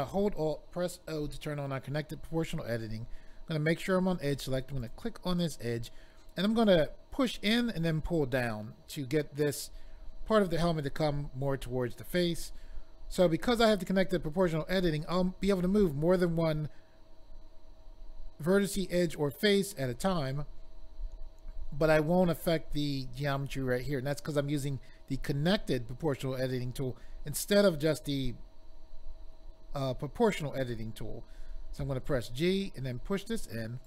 [SPEAKER 1] hold Alt, press O to turn on our connected proportional editing. I'm going to make sure I'm on edge select. I'm going to click on this edge, and I'm going to push in and then pull down to get this part of the helmet to come more towards the face. So because I have the connected proportional editing, I'll be able to move more than one vertice, edge, or face at a time, but I won't affect the geometry right here. And that's because I'm using the connected proportional editing tool instead of just the proportional editing tool. So I'm going to press G and then push this in.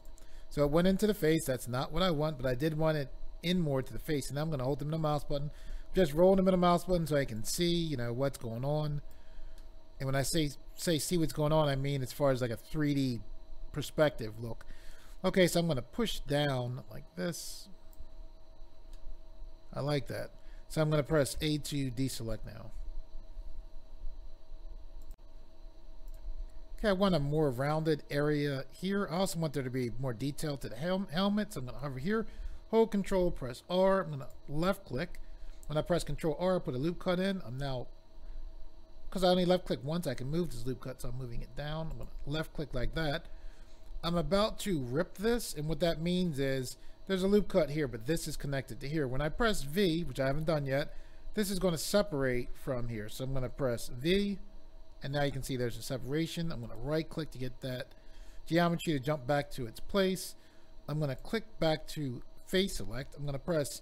[SPEAKER 1] So it went into the face. That's not what I want, but I did want it in more to the face. And I'm going to hold the middle mouse button, just roll the middle mouse button so I can see, you know, what's going on. And when I say see what's going on, I mean as far as like a 3D perspective look. Okay, so I'm going to push down like this. I like that. So I'm going to press A to deselect now. Okay, I want a more rounded area here. I also want there to be more detail to the helmet. So I'm going to hover here, hold control, press R. I'm going to left click. When I press control R, I put a loop cut in. I'm now, because I only left click once, I can move this loop cut, so I'm moving it down. I'm going to left click like that. I'm about to rip this, and what that means is there's a loop cut here, but this is connected to here. When I press V, which I haven't done yet, this is going to separate from here. So I'm going to press V, and now you can see there's a separation. I'm going to right click to get that geometry to jump back to its place. I'm going to click back to face select. I'm going to press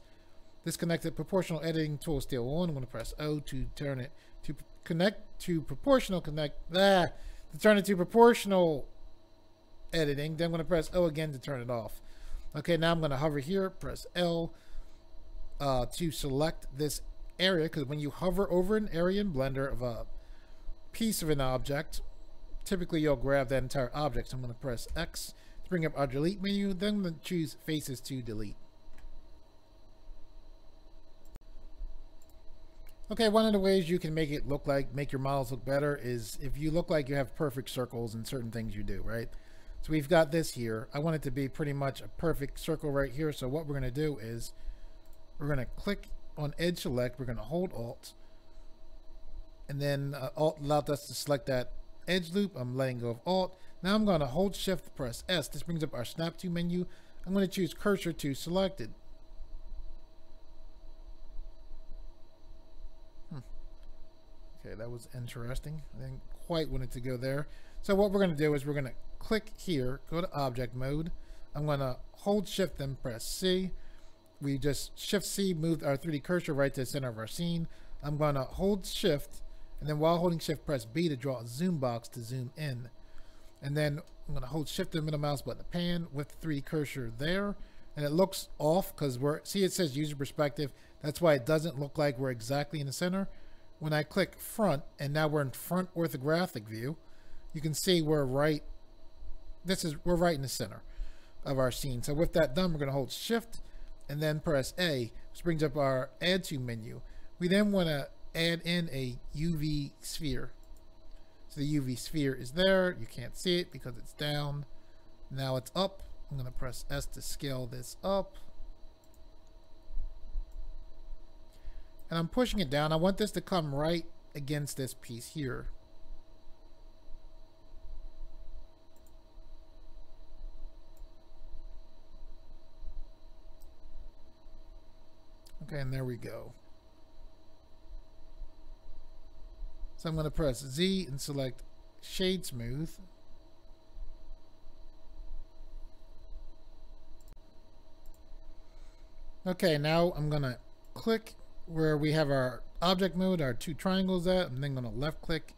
[SPEAKER 1] this connected proportional editing tool still on. I'm going to press O to turn it to connect to proportional to turn it to proportional editing. Then I'm going to press O again to turn it off. Okay, now I'm going to hover here, press L. to select this area, because when you hover over an area in Blender of a piece of an object, typically you'll grab that entire object. So I'm going to press X to bring up our delete menu, then I'm going to choose faces to delete. Okay, one of the ways you can make it look like, make your models look better is if you look like you have perfect circles in certain things you do, right? So we've got this here. I want it to be pretty much a perfect circle right here. So what we're going to do is we're going to click on edge select. We're going to hold Alt, and then Alt allowed us to select that edge loop. I'm letting go of Alt. Now I'm going to hold Shift, press S. This brings up our snap to menu. I'm going to choose cursor to selected. Okay, that was interesting. I didn't quite want it to go there. So what we're going to do is we're going to click here, go to object mode. I'm going to hold Shift and press C. We just Shift C moved our 3D cursor right to the center of our scene. I'm going to hold Shift, and then while holding Shift, press B to draw a zoom box to zoom in. And then I'm going to hold Shift and middle mouse button to pan with the 3D cursor there. And it looks off because see, it says user perspective. That's why it doesn't look like we're exactly in the center. When I click front, and now we're in front orthographic view, you can see we're right. We're right in the center of our scene. So with that done, we're going to hold Shift and then press A, which brings up our Add To menu. We then want to add in a UV sphere. So the UV sphere is there. You can't see it because it's down. Now it's up. I'm going to press S to scale this up. And I'm pushing it down. I want this to come right against this piece here. Okay, and there we go. So I'm going to press Z and select Shade Smooth. Okay, now I'm going to click where we have our object mode, our two triangles at. I'm then going to left click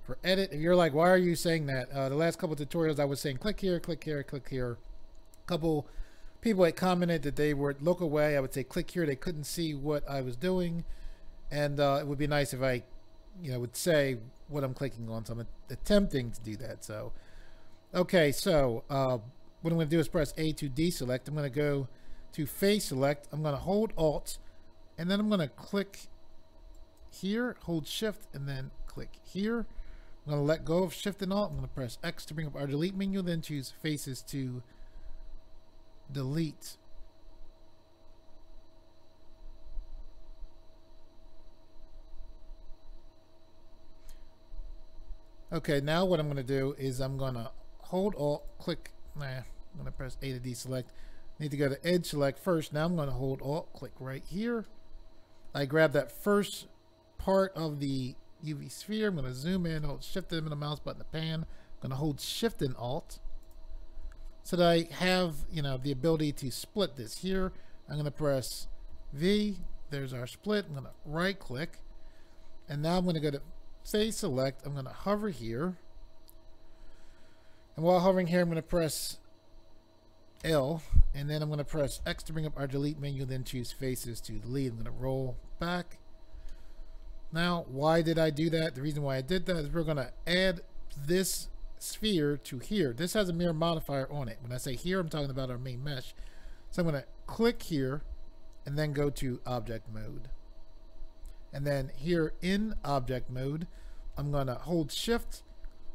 [SPEAKER 1] for edit. If you're like, why are you saying that? The last couple of tutorials I was saying click here, click here, click here. A couple people had commented that they would look away. I would say click here. They couldn't see what I was doing. And it would be nice if I would say what I'm clicking on. So I'm attempting to do that. So, okay, so what I'm going to do is press A to deselect. I'm going to go to face select. I'm going to hold Alt, and then I'm going to click here, hold Shift, and then click here. I'm going to let go of Shift and Alt. I'm going to press X to bring up our delete menu, then choose faces to delete. Okay, now what I'm going to do is I'm going to hold Alt, click, I'm going to press A to deselect. Need to go to edge select first. Now I'm going to hold Alt, click right here. I grab that first part of the UV sphere. I'm going to zoom in, hold Shift and the mouse button to pan. I'm going to hold Shift and Alt so that I have, the ability to split this here. I'm going to press V. There's our split. I'm going to right click. And now I'm going to go to face select. I'm going to hover here. And while hovering here, I'm going to press L, and then I'm going to press X to bring up our delete menu, then choose faces to delete. I'm going to roll back. Now, why did I do that? The reason why I did that is we're going to add this sphere to here. This has a mirror modifier on it. When I say here, I'm talking about our main mesh. So I'm going to click here and then go to object mode. And then here in object mode, I'm going to hold Shift.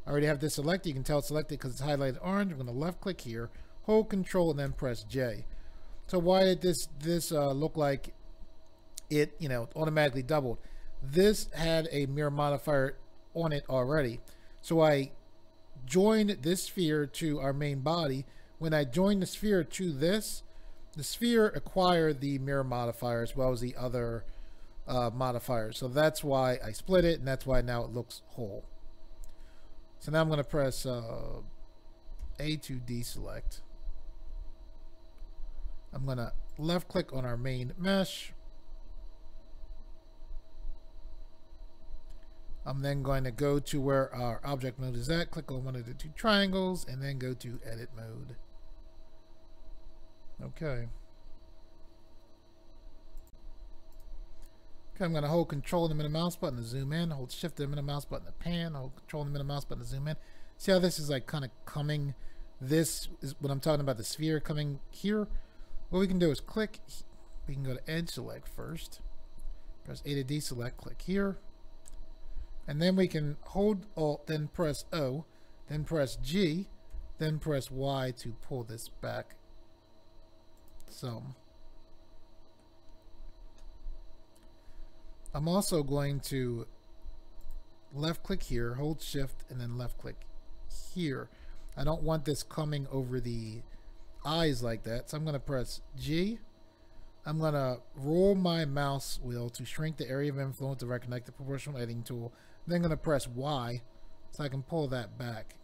[SPEAKER 1] I already have this selected. You can tell it's selected because it's highlighted orange. I'm going to left click here, hold Control, and then press J. So why did this look like it automatically doubled? This had a mirror modifier on it already. So I joined this sphere to our main body. When I joined the sphere to this, the sphere acquired the mirror modifier as well as the other modifiers. So that's why I split it, and that's why now it looks whole. So now I'm going to press A to deselect. I'm going to left click on our main mesh. I'm then going to go to where our object mode is at, click on one of the two triangles, and then go to edit mode. Okay. Okay, I'm going to hold Control and the middle mouse button to zoom in, hold Shift and the middle mouse button to pan, hold Control and the middle mouse button to zoom in. See how this is like kind of coming, this is what I'm talking about, the sphere coming here. What we can do is click, we can go to Edge Select first, press A to deselect, click here, and then we can hold Alt, then press O, then press G, then press Y to pull this back some. I'm also going to left click here, hold Shift, and then left click here. I don't want this coming over the eyes like that, so I'm going to press G. I'm going to roll my mouse wheel to shrink the area of influence to reconnect the proportional editing tool. Then I'm going to press Y so I can pull that back.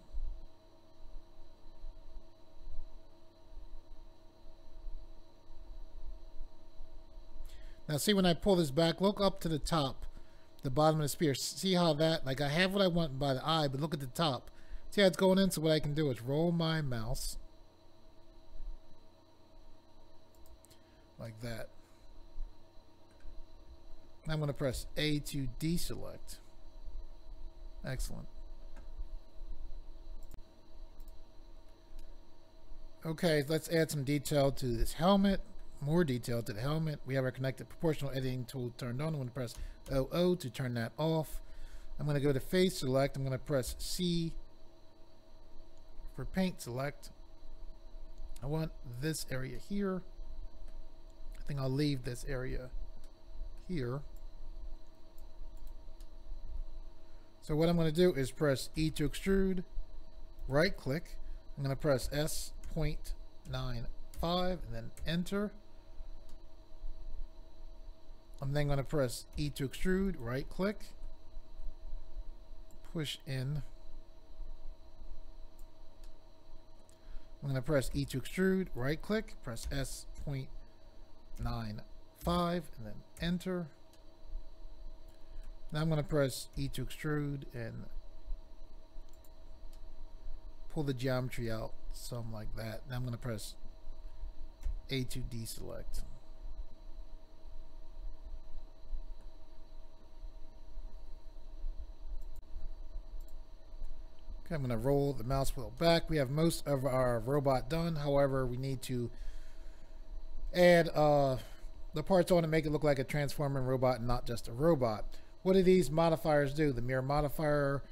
[SPEAKER 1] Now see, when I pull this back, look up to the top, the bottom of the sphere. See how that, like I have what I want by the eye, but look at the top. See how it's going in? So what I can do is roll my mouse like that. I'm going to press A to deselect. Excellent. Okay, let's add some detail to this helmet. More detail to the helmet. We have our connected proportional editing tool turned on. I'm going to press OO to turn that off. I'm going to go to face select. I'm going to press C for paint select. I want this area here. I think I'll leave this area here. So what I'm going to do is press E to extrude, right click. I'm going to press S.95 and then enter. I'm then going to press E to extrude, right click, push in. I'm going to press E to extrude, right click, press S.95 and then enter. Now I'm going to press E to extrude and pull the geometry out, something like that. Now I'm going to press A to deselect. Okay, I'm going to roll the mouse wheel back. We have most of our robot done. However, we need to add the parts on to make it look like a transforming robot and not just a robot. What do these modifiers do? The mirror modifier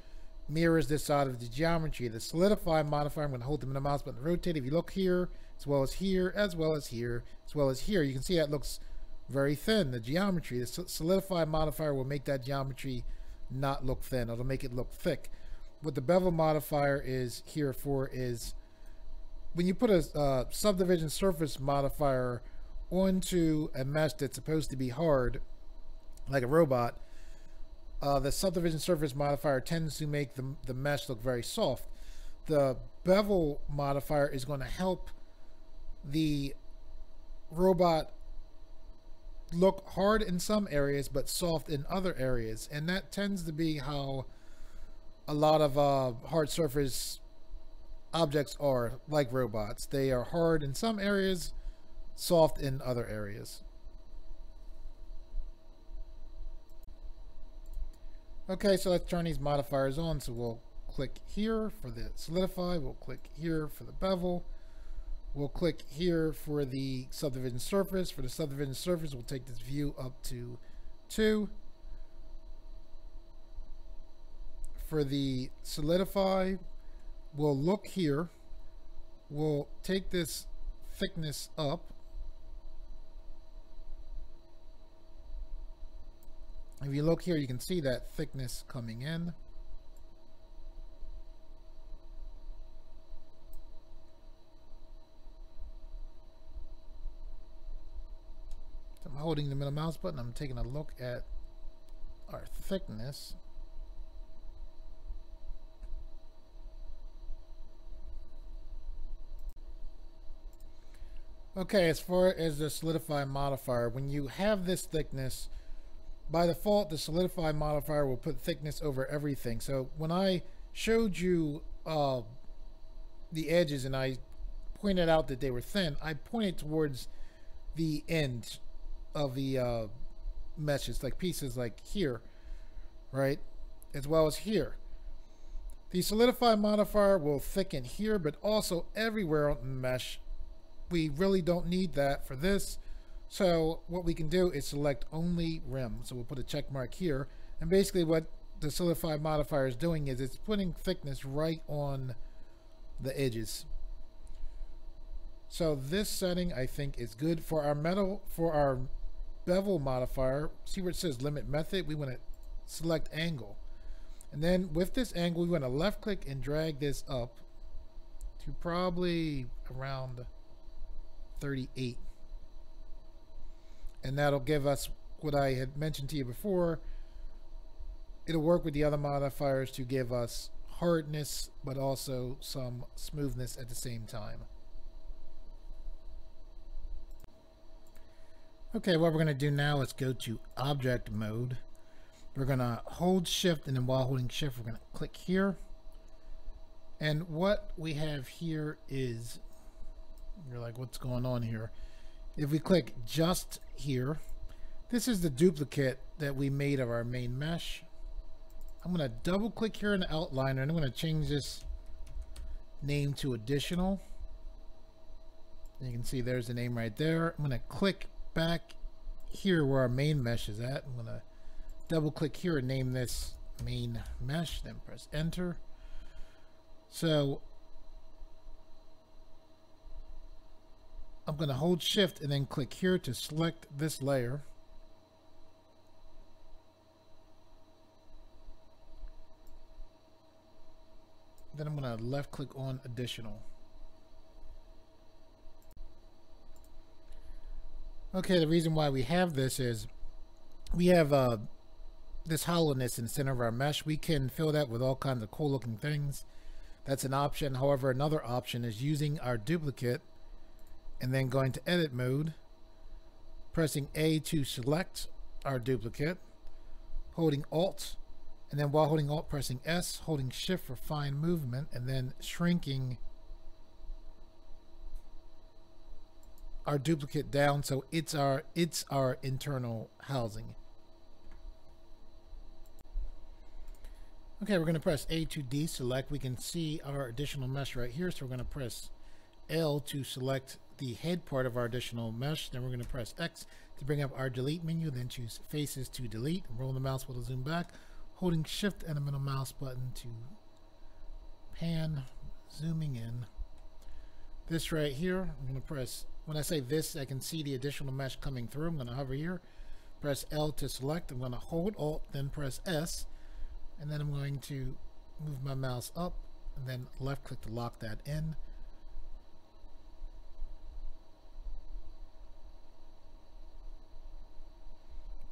[SPEAKER 1] mirrors this side of the geometry. The solidify modifier, I'm going to hold them in the mouse button to rotate. If you look here, as well as here, as well as here, as well as here, you can see that looks very thin, the geometry. The solidify modifier will make that geometry not look thin. It'll make it look thick. What the bevel modifier is here for is when you put a subdivision surface modifier onto a mesh that's supposed to be hard, like a robot, the subdivision surface modifier tends to make the mesh look very soft. The bevel modifier is going to help the robot look hard in some areas but soft in other areas, and that tends to be how a lot of hard surface objects are, like robots. They are hard in some areas, soft in other areas. Okay, so let's turn these modifiers on. So we'll click here for the solidify, we'll click here for the bevel, we'll click here for the subdivision surface. For the subdivision surface, we'll take this view up to 2. For the solidify, we'll look here, we'll take this thickness up, if you look here, you can see that thickness coming in. So I'm holding the middle mouse button, I'm taking a look at our thickness. Okay, as far as the solidify modifier, when you have this thickness, by default, the solidify modifier will put thickness over everything. So when I showed you the edges and I pointed out that they were thin, I pointed towards the end of the meshes, like pieces like here, right? As well as here. The solidify modifier will thicken here, but also everywhere on the mesh. We really don't need that for this. So what we can do is select only rim. So we'll put a check mark here. And basically what the solidify modifier is doing is it's putting thickness right on the edges. So this setting I think is good for our bevel modifier. See where it says limit method? We want to select angle. And then with this angle, we want to left click and drag this up to probably around 38. And that'll give us what I had mentioned to you before. It'll work with the other modifiers to give us hardness, but also some smoothness at the same time. Okay, what we're going to do now is go to object mode. We're going to hold shift, and then while holding shift, we're going to click here. And what we have here is, you're like, what's going on here? If we click just here, this is the duplicate that we made of our main mesh. I'm going to double click here in the outliner, and I'm going to change this name to additional. You can see there's the name right there. I'm going to click back here where our main mesh is at. I'm going to double click here and name this main mesh, then press enter. So I'm going to hold shift and then click here to select this layer. Then I'm going to left click on additional. Okay, the reason why we have this is we have this hollowness in the center of our mesh. We can fill that with all kinds of cool looking things. That's an option. However, another option is using our duplicate and then going to edit mode, pressing A to select our duplicate, holding Alt, and then while holding Alt, pressing S, holding shift for fine movement, and then shrinking our duplicate down so it's our internal housing. Okay, we're going to press A to deselect. We can see our additional mesh right here, so we're going to press L to select the head part of our additional mesh. Then we're going to press X to bring up our delete menu, then choose faces to delete. Roll the mouse wheel to zoom back, holding shift and the middle mouse button to pan, zooming in. This right here, I'm going to press, when I say this, I can see the additional mesh coming through. I'm going to hover here, press L to select. I'm going to hold Alt, then press S, and then I'm going to move my mouse up and then left click to lock that in.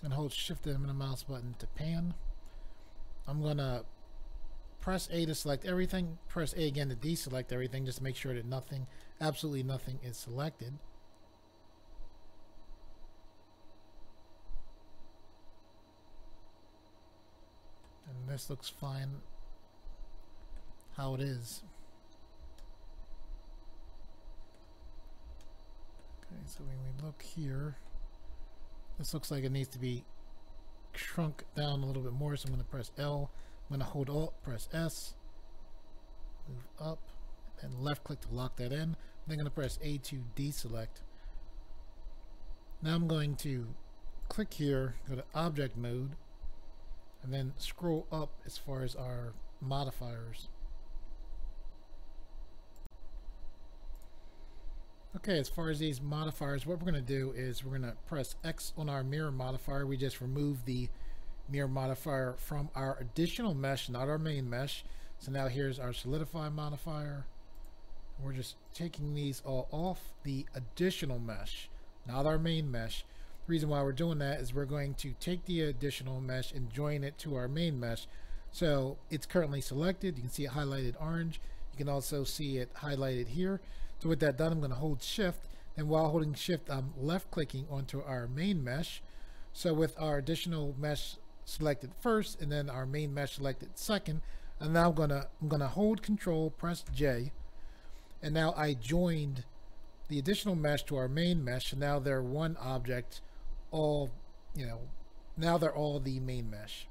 [SPEAKER 1] And hold shift and the mouse button to pan. I'm going to press A to select everything, press A again to deselect everything, just to make sure that nothing, absolutely nothing is selected. And this looks fine how it is. Okay, so when we look here, this looks like it needs to be shrunk down a little bit more, so I'm going to press L. I'm going to hold Alt, press S, move up, and left click to lock that in. I'm then going to press A to deselect. Now I'm going to click here, go to object mode, and then scroll up as far as our modifiers. Okay, as far as these modifiers, what we're going to do is we're going to press X on our mirror modifier. We just removed the mirror modifier from our additional mesh, not our main mesh. So now here's our solidify modifier. We're just taking these all off the additional mesh, not our main mesh. The reason why we're doing that is we're going to take the additional mesh and join it to our main mesh. So it's currently selected. You can see it highlighted orange. You can also see it highlighted here. So with that done, I'm going to hold shift, and while holding shift, I'm left clicking onto our main mesh. So with our additional mesh selected first and then our main mesh selected second, and now I'm gonna hold Control, press J, and now I joined the additional mesh to our main mesh, and now they're one object, all Now they're all the main mesh.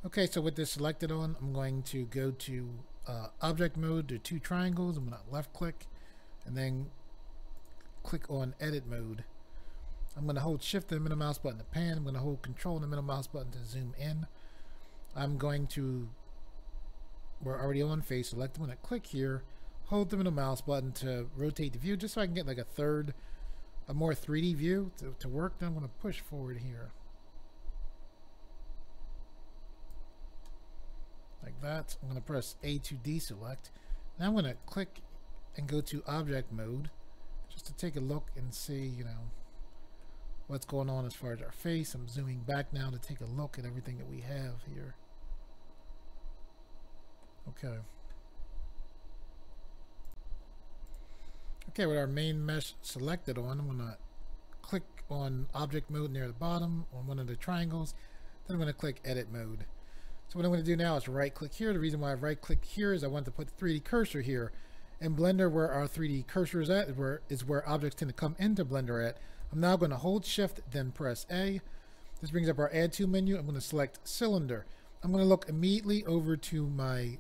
[SPEAKER 1] Okay, so with this selected on, I'm going to go to object mode to two triangles. I'm going to left click and then click on edit mode. I'm going to hold shift and the middle mouse button to pan. I'm going to hold control and the middle mouse button to zoom in. I'm going to, we're already on face select. I'm going to click here, hold the middle mouse button to rotate the view just so I can get like a more 3D view to work. Then I'm going to push forward here. Like that. I'm going to press A to deselect. Now I'm going to click and go to object mode just to take a look and see, you know, what's going on as far as our face. I'm zooming back now to take a look at everything that we have here. Okay. Okay, with our main mesh selected on, I'm going to click on object mode near the bottom on one of the triangles. Then I'm going to click edit mode. So what I'm going to do now is right click here. The reason why I right click here is I want to put the 3D cursor here. In Blender, where our 3D cursor is at is where objects tend to come into Blender at. I'm now going to hold shift, then press A. This brings up our add to menu. I'm going to select cylinder. I'm going to look immediately over to my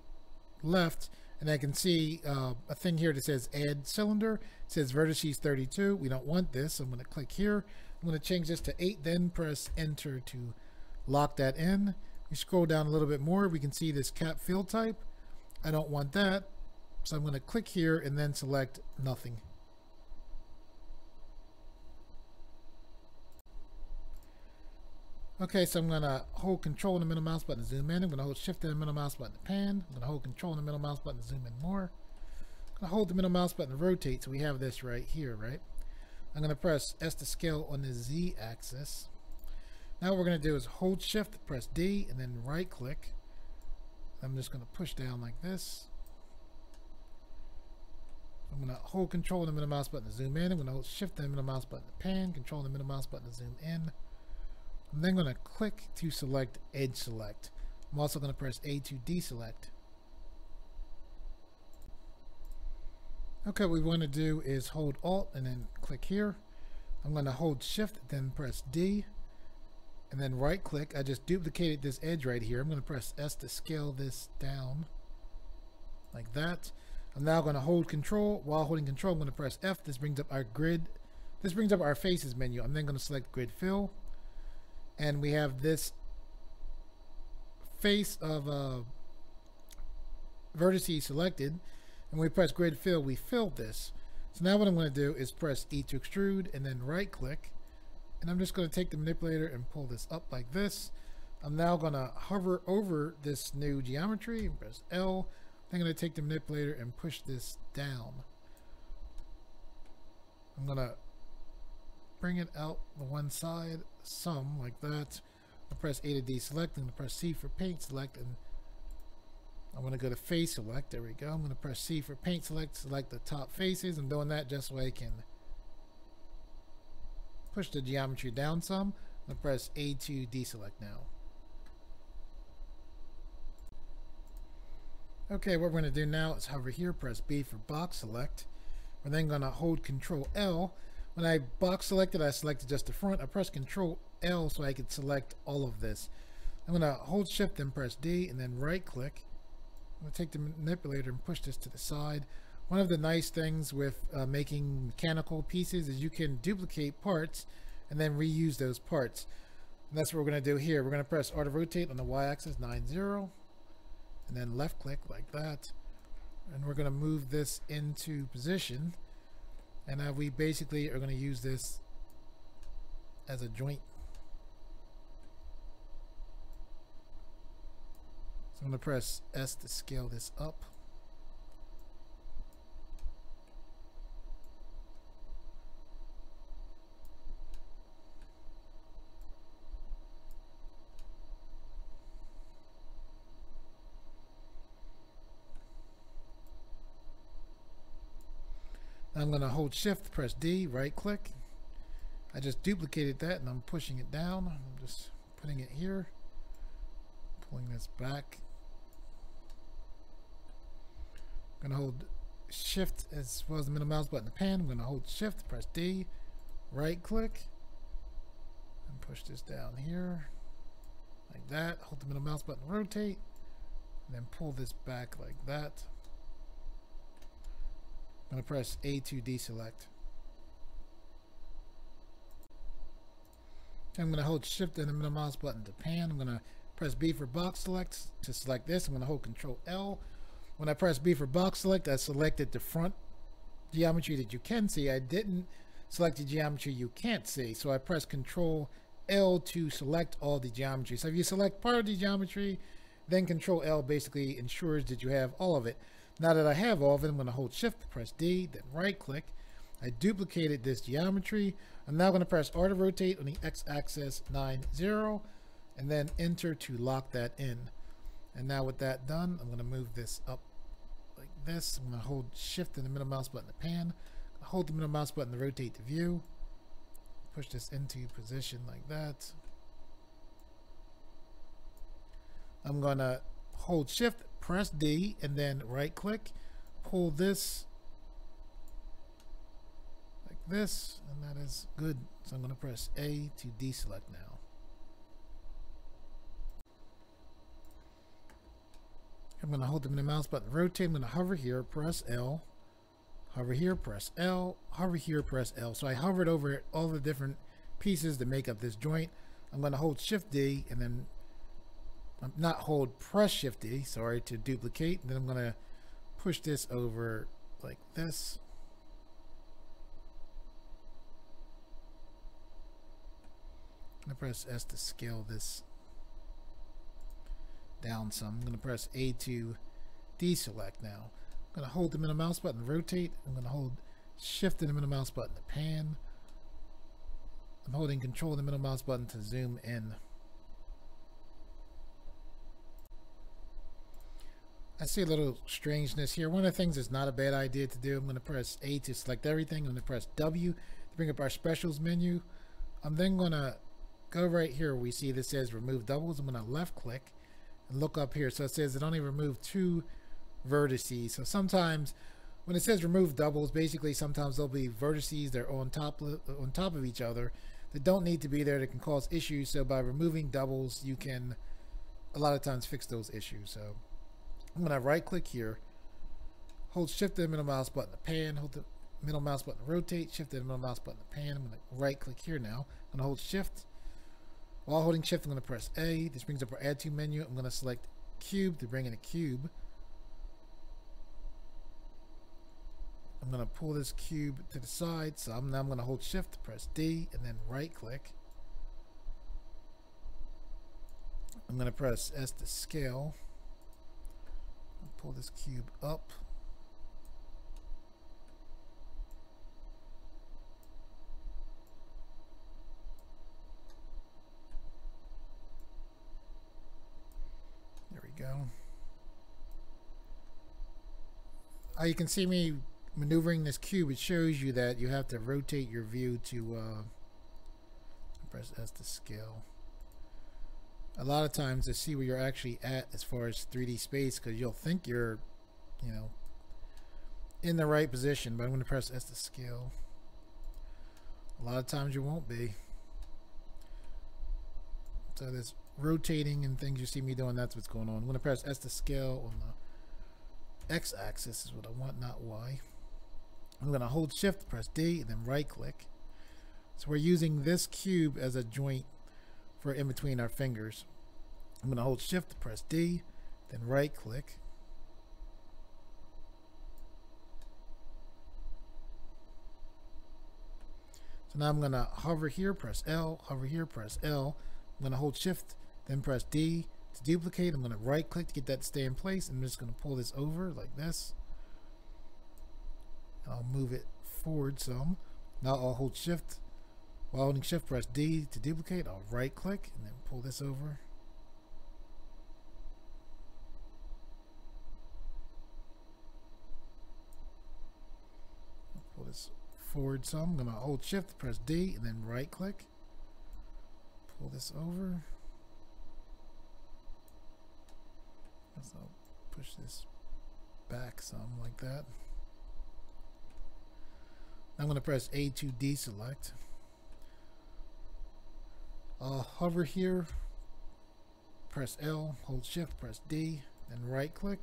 [SPEAKER 1] left, and I can see a thing here that says add cylinder. It says vertices 32. We don't want this. I'm going to click here. I'm going to change this to 8, then press enter to lock that in. We scroll down a little bit more, we can see this cap fill type. I don't want that, so I'm going to click here and then select nothing. Okay, so I'm going to hold control and the middle mouse button to zoom in. I'm going to hold shift and the middle mouse button to pan. I'm going to hold control and the middle mouse button to zoom in more. I'm going to hold the middle mouse button to rotate, so we have this right here, right? I'm going to press S to scale on the Z axis. Now what we're going to do is hold shift, press D, and then right click. I'm just going to push down like this. I'm going to hold control and the middle mouse button to zoom in. I'm going to hold shift and the middle mouse button to pan, control and the middle mouse button to zoom in. I'm then going to click to select edge select. I'm also going to press A to deselect. Okay, what we want to do is hold Alt and then click here. I'm going to hold shift, then press D. And then right click. I just duplicated this edge right here. I'm going to press S to scale this down like that. I'm now going to hold control. While holding control, I'm going to press F. This brings up our grid. This brings up our faces menu. I'm then going to select grid fill. And we have this face of vertices selected. And when we press grid fill, we filled this. So now what I'm going to do is press E to extrude and then right click. And I'm just going to take the manipulator and pull this up like this. I'm now going to hover over this new geometry and press L. I'm going to take the manipulator and push this down. I'm going to bring it out the one side, some like that. I'll press A to deselect. I'm going to press C for paint select, and I'm going to go to face select. There we go. I'm going to press C for paint select, select the top faces. I'm doing that just so I can push the geometry down some. I'm going to press A to deselect now. Okay, what we're going to do now is hover here, press B for box select. We're then going to hold Control L. When I box selected, I selected just the front. I press Control L so I could select all of this. I'm going to hold Shift and press D and then right click. I'm going to take the manipulator and push this to the side. One of the nice things with making mechanical pieces is you can duplicate parts and then reuse those parts. And that's what we're going to do here. We're going to press R to rotate on the Y-axis 90 and then left click like that. And we're going to move this into position. And we basically are going to use this as a joint. So I'm going to press S to scale this up. I'm going to hold Shift, press D, right click. I just duplicated that and I'm pushing it down. I'm just putting it here, pulling this back. I'm going to hold Shift as well as the middle mouse button to pan. I'm going to hold Shift, press D, right click and push this down here like that. Hold the middle mouse button, rotate, and then pull this back like that. I'm going to press A to deselect. I'm going to hold shift and the middle mouse button to pan. I'm going to press B for box select to select this. I'm going to hold Control L. When I press B for box select, I selected the front geometry that you can see. I didn't select the geometry you can't see. So I press Control L to select all the geometry. So if you select part of the geometry, then Control L basically ensures that you have all of it. Now that I have all of it, I'm going to hold shift, press D, then right click. I duplicated this geometry. I'm now going to press R to rotate on the x-axis 90 and then enter to lock that in. And now with that done, I'm going to move this up like this. I'm going to hold shift and the middle mouse button to pan. Hold the middle mouse button to rotate the view. Push this into position like that. I'm going to hold shift, press D, and then right click. Pull this like this, and that is good. So I'm going to press A to deselect now. I'm going to hold the middle mouse button, rotate. I'm going to hover here, press L, hover here, press L, hover here, press L. So I hovered over all the different pieces that make up this joint. I'm going to hold Shift D and then not hold, press Shift D, sorry, to duplicate. And then I'm going to push this over like this. I'm going to press S to scale this down some. I'm going to press A to deselect now. I'm going to hold the middle mouse button, rotate. I'm going to hold shift and the middle mouse button to pan. I'm holding control of the middle mouse button to zoom in. I see a little strangeness here. One of the things that's not a bad idea to do, I'm going to press A to select everything. I'm going to press W to bring up our specials menu. I'm then going to go right here where we see this says remove doubles. I'm going to left click and look up here. So it says it only removed 2 vertices. So sometimes when it says remove doubles, basically sometimes there'll be vertices that are on top of each other that don't need to be there, that can cause issues. So by removing doubles, you can a lot of times fix those issues. So I'm going to right click here, hold shift and the middle mouse button to pan, hold the middle mouse button to rotate, shift and the middle mouse button to pan. I'm going to right click here now. I'm going to hold shift. While holding shift, I'm going to press A. This brings up our add to menu. I'm going to select cube to bring in a cube. I'm going to pull this cube to the side. So now I'm going to hold shift, press D, and then right click. I'm going to press S to scale. Pull this cube up. There we go. You can see me maneuvering this cube. It shows you that you have to rotate your view to press S to scale. A lot of times to see where you're actually at as far as 3D space, because you'll think you're, you know, in the right position, but I'm going to press S to scale. A lot of times you won't be. So this rotating and things you see me doing, that's what's going on. I'm going to press S to scale on the X-axis is what I want, not Y. I'm going to hold shift, press D, and then right click. So we're using this cube as a joint for in between our fingers. I'm going to hold shift, press D, then right click. So now I'm going to hover here, press L, hover here, press L. I'm going to hold shift, then press D to duplicate. I'm going to right click to get that to stay in place. I'm just going to pull this over like this. I'll move it forward some. Now I'll hold shift. While holding shift, press D to duplicate. I'll right click and then pull this over. I'll pull this forward some. I'm going to hold shift, press D, and then right click. Pull this over. So I'll push this back some like that. I'm going to press A to deselect. hover here, press L, hold shift, press D, and right click.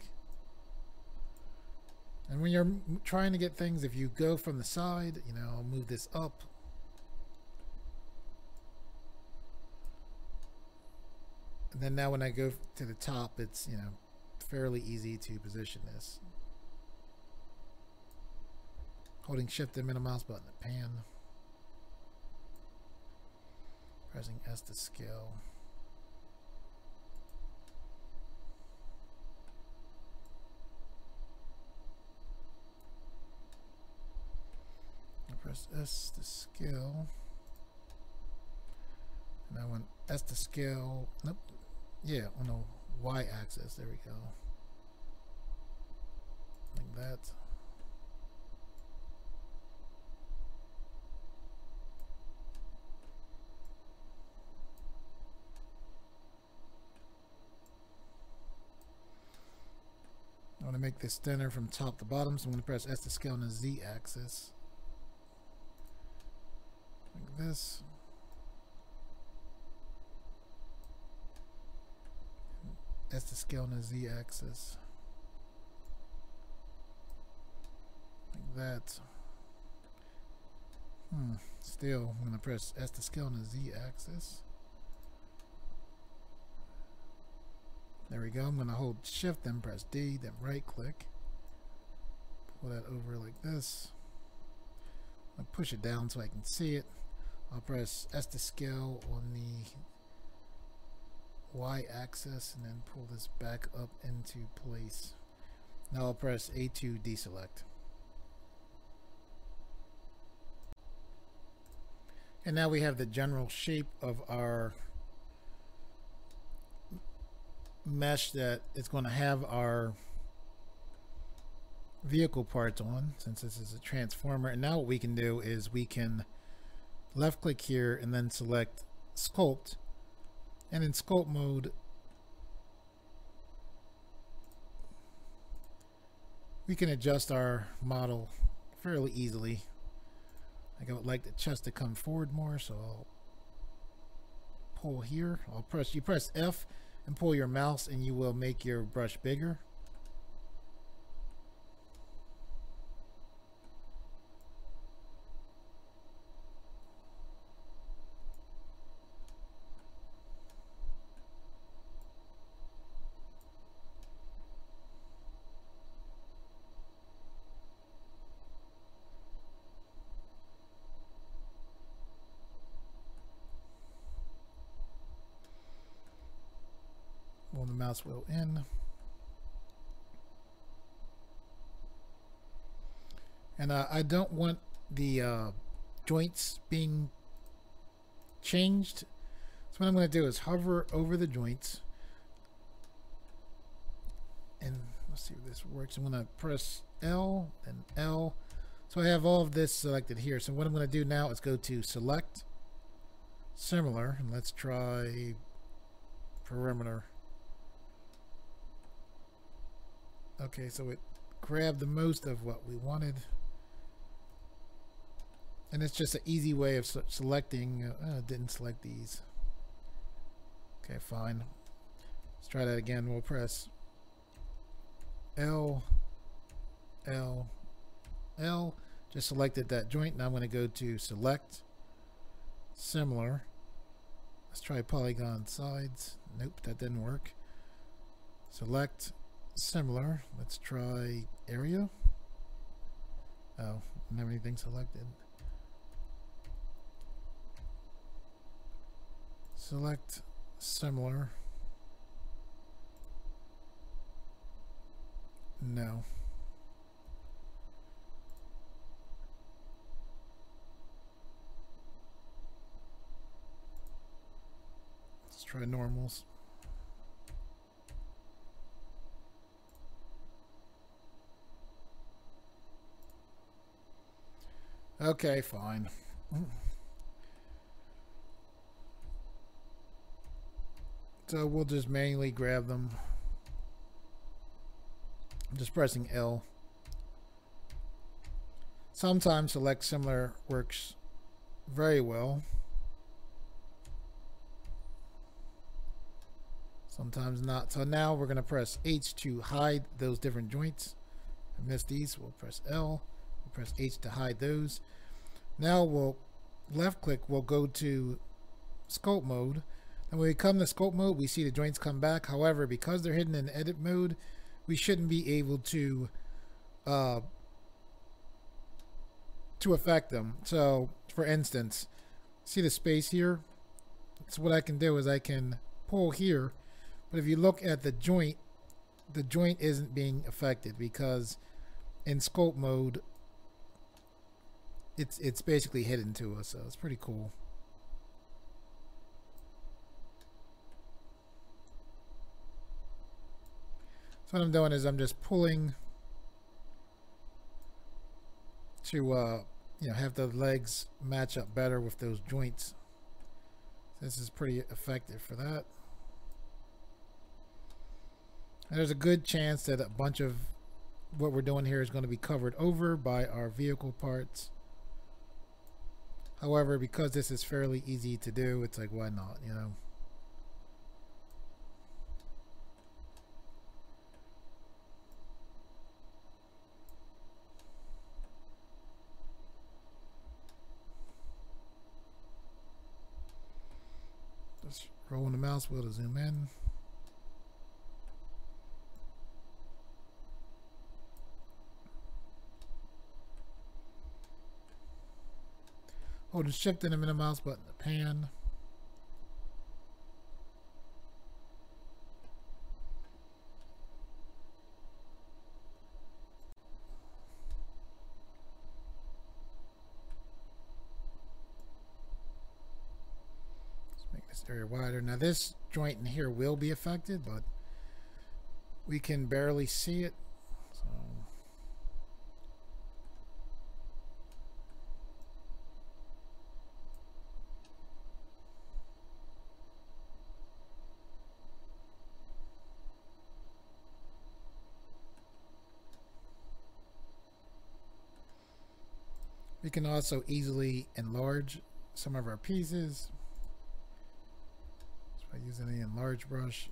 [SPEAKER 1] And when you're trying to get things, if you go from the side, you know, I'll move this up. And then now when I go to the top, it's, you know, fairly easy to position this. Holding shift and middle mouse button to pan. Pressing S to scale. Press S to scale. And I want S to scale. Nope. Yeah, on the Y axis. There we go. Like that. I want to make this thinner from top to bottom, so I'm going to press S to scale on the Z axis. Like this. S to scale on the Z axis. Like that. Still, I'm going to press S to scale on the Z axis. There we go. I'm going to hold shift, then press D, then right click. Pull that over like this. I'll push it down so I can see it. I'll press S to scale on the Y axis and then pull this back up into place. Now I'll press A to deselect. And now we have the general shape of our mesh that it's going to have our vehicle parts on, since this is a transformer. And now what we can do is we can left click here and then select sculpt, and in sculpt mode we can adjust our model fairly easily. Like I would like the chest to come forward more, so I'll pull here. You press F and pull your mouse and you will make your brush bigger. Pull the mouse wheel in. And I don't want the joints being changed. So what I'm going to do is hover over the joints. And let's see if this works. I'm going to press L and L. So I have all of this selected here. So what I'm going to do now is go to select, similar, and let's try perimeter. Okay, so it grabbed the most of what we wanted. And it's just an easy way of selecting. Didn't select these. Okay, fine. Let's try that again. We'll press L, L, L. Just selected that joint. Now I'm going to go to select, similar. Let's try polygon sides. Nope, that didn't work. Select, similar. Let's try area. Oh, don't have anything selected. Select, similar. No. Let's try normals. Okay, fine. So we'll just manually grab them. I'm just pressing L. Sometimes select similar works very well. sometimes not. So now we're going to press H to hide those different joints. I missed these. We'll press L. We'll press H to hide those. Now we'll left click. We'll go to sculpt mode. And when we come to sculpt mode, we see the joints come back. However, because they're hidden in edit mode, we shouldn't be able to affect them. So for instance, see the space here? So what I can do is I can pull here, but if you look at the joint isn't being affected because in sculpt mode it's basically hidden to us. So it's pretty cool. So what I'm doing is I'm just pulling to you know, have the legs match up better with those joints. This is pretty effective for that. And there's a good chance that a bunch of what we're doing here is going to be covered over by our vehicle parts. However, because this is fairly easy to do, it's like, why not, you know? Just rolling the mouse wheel to zoom in. Holding shift and the middle mouse button to pan. Let's make this area wider. Now this joint in here will be affected, but we can barely see it. So we can also easily enlarge some of our pieces just by using the enlarge brush.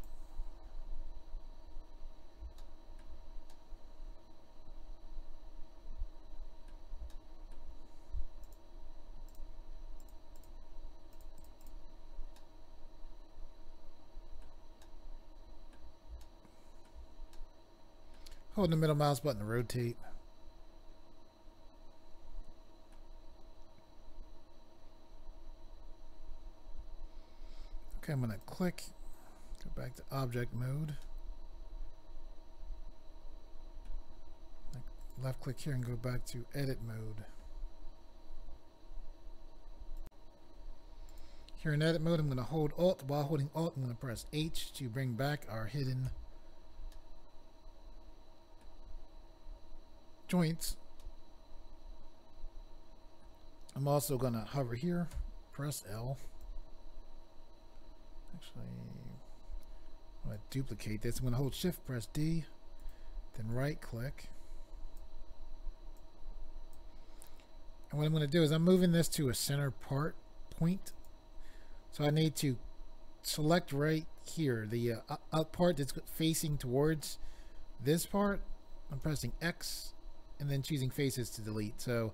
[SPEAKER 1] Holding the middle mouse button to rotate. Okay, I'm going to click, go back to object mode. Left click here and go back to edit mode. Here in edit mode, I'm going to hold Alt. While holding Alt, I'm going to press H to bring back our hidden joints. I'm also going to hover here, press L. Actually, I'm going to duplicate this. I'm going to hold Shift, press D, then right click. And what I'm going to do is I'm moving this to a center point. So I need to select right here, the out part that's facing towards this part. I'm pressing X and then choosing faces to delete. So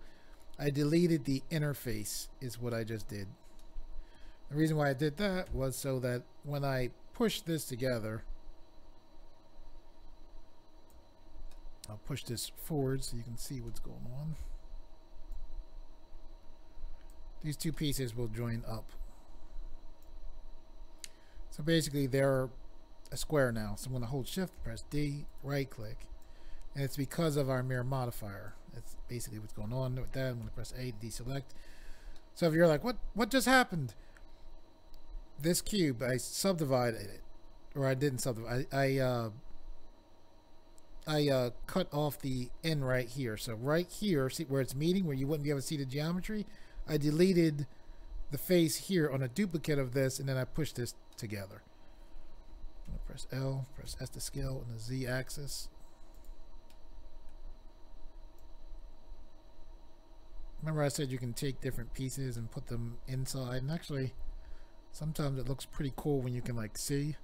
[SPEAKER 1] I deleted the interface is what I just did. The reason why I did that was so that when I push this together, I'll push this forward so you can see what's going on. These two pieces will join up. So basically they're a square now. So I'm going to hold Shift, press D, right click. And it's because of our mirror modifier. That's basically what's going on with that. I'm going to press A to deselect. So if you're like, what just happened? This cube, I subdivided it, or I didn't subdivide. I cut off the end right here. So right here, see where it's meeting, where you wouldn't be able to see the geometry. I deleted the face here on a duplicate of this, and then I pushed this together. I'm gonna press L, press S to scale on the Z axis. Remember I said you can take different pieces and put them inside, and actually sometimes it looks pretty cool when you can like see.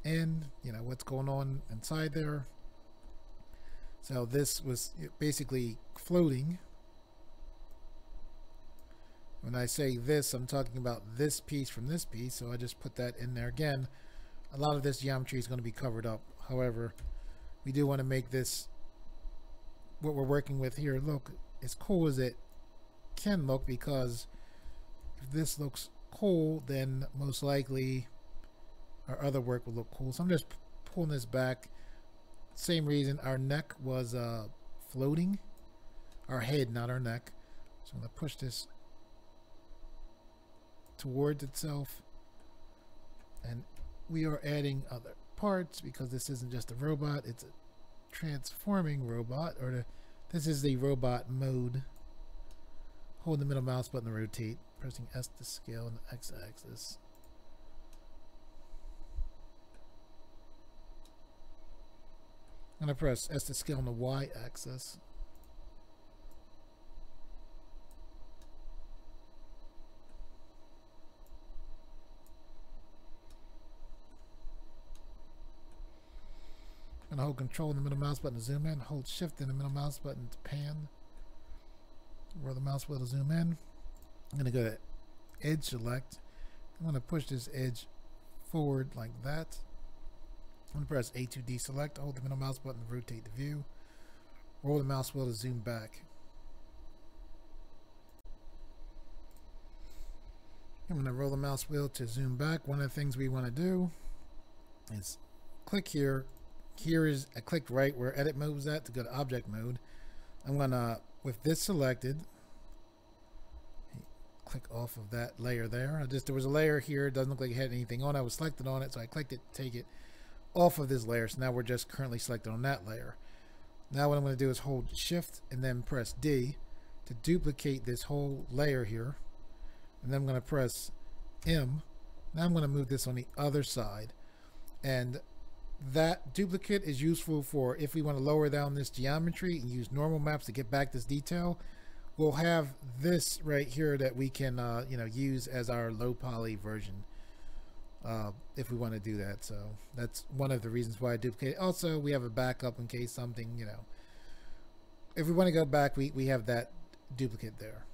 [SPEAKER 1] in, you know, what's going on inside there. So this was basically floating. When I say this, I'm talking about this piece from this piece, so I just put that in there. Again, a lot of this geometry is going to be covered up. However, we do want to make this, what we're working with here, look as cool as it can look, because if this looks cool, then most likely our other work will look cool. So I'm just pulling this back. Same reason our neck was floating, our head, not our neck. So I'm going to push this towards itself, and we are adding other parts because this isn't just a robot, it's a transforming robot, or this is the robot mode. Hold the middle mouse button to rotate, pressing S to scale on the x-axis. I'm going to press S to scale on the y-axis. I'm going to hold control in the middle mouse button to zoom in, hold shift in the middle mouse button to pan. Roll the mouse wheel to zoom in. I'm going to go to edge select. I'm going to push this edge forward like that. I'm going to press A to deselect, hold the middle mouse button to rotate the view. Roll the mouse wheel to zoom back. I'm going to roll the mouse wheel to zoom back. One of the things we want to do is click here. Here is, I clicked right where edit mode was at to go to object mode. I'm going to, with this selected, click off of that layer there. There was a layer here. It doesn't look like it had anything on it. I was selected on it, so I clicked it to take it off of this layer. So now we're just currently selected on that layer. Now what I'm going to do is hold shift and then press D to duplicate this whole layer here. And then I'm going to press M. Now I'm going to move this on the other side. And that duplicate is useful for if we want to lower down this geometry and use normal maps to get back this detail. We'll have this right here that we can you know, use as our low poly version if we want to do that. So that's one of the reasons why I duplicate. Also, we have a backup in case something, you know, if we want to go back, we have that duplicate there.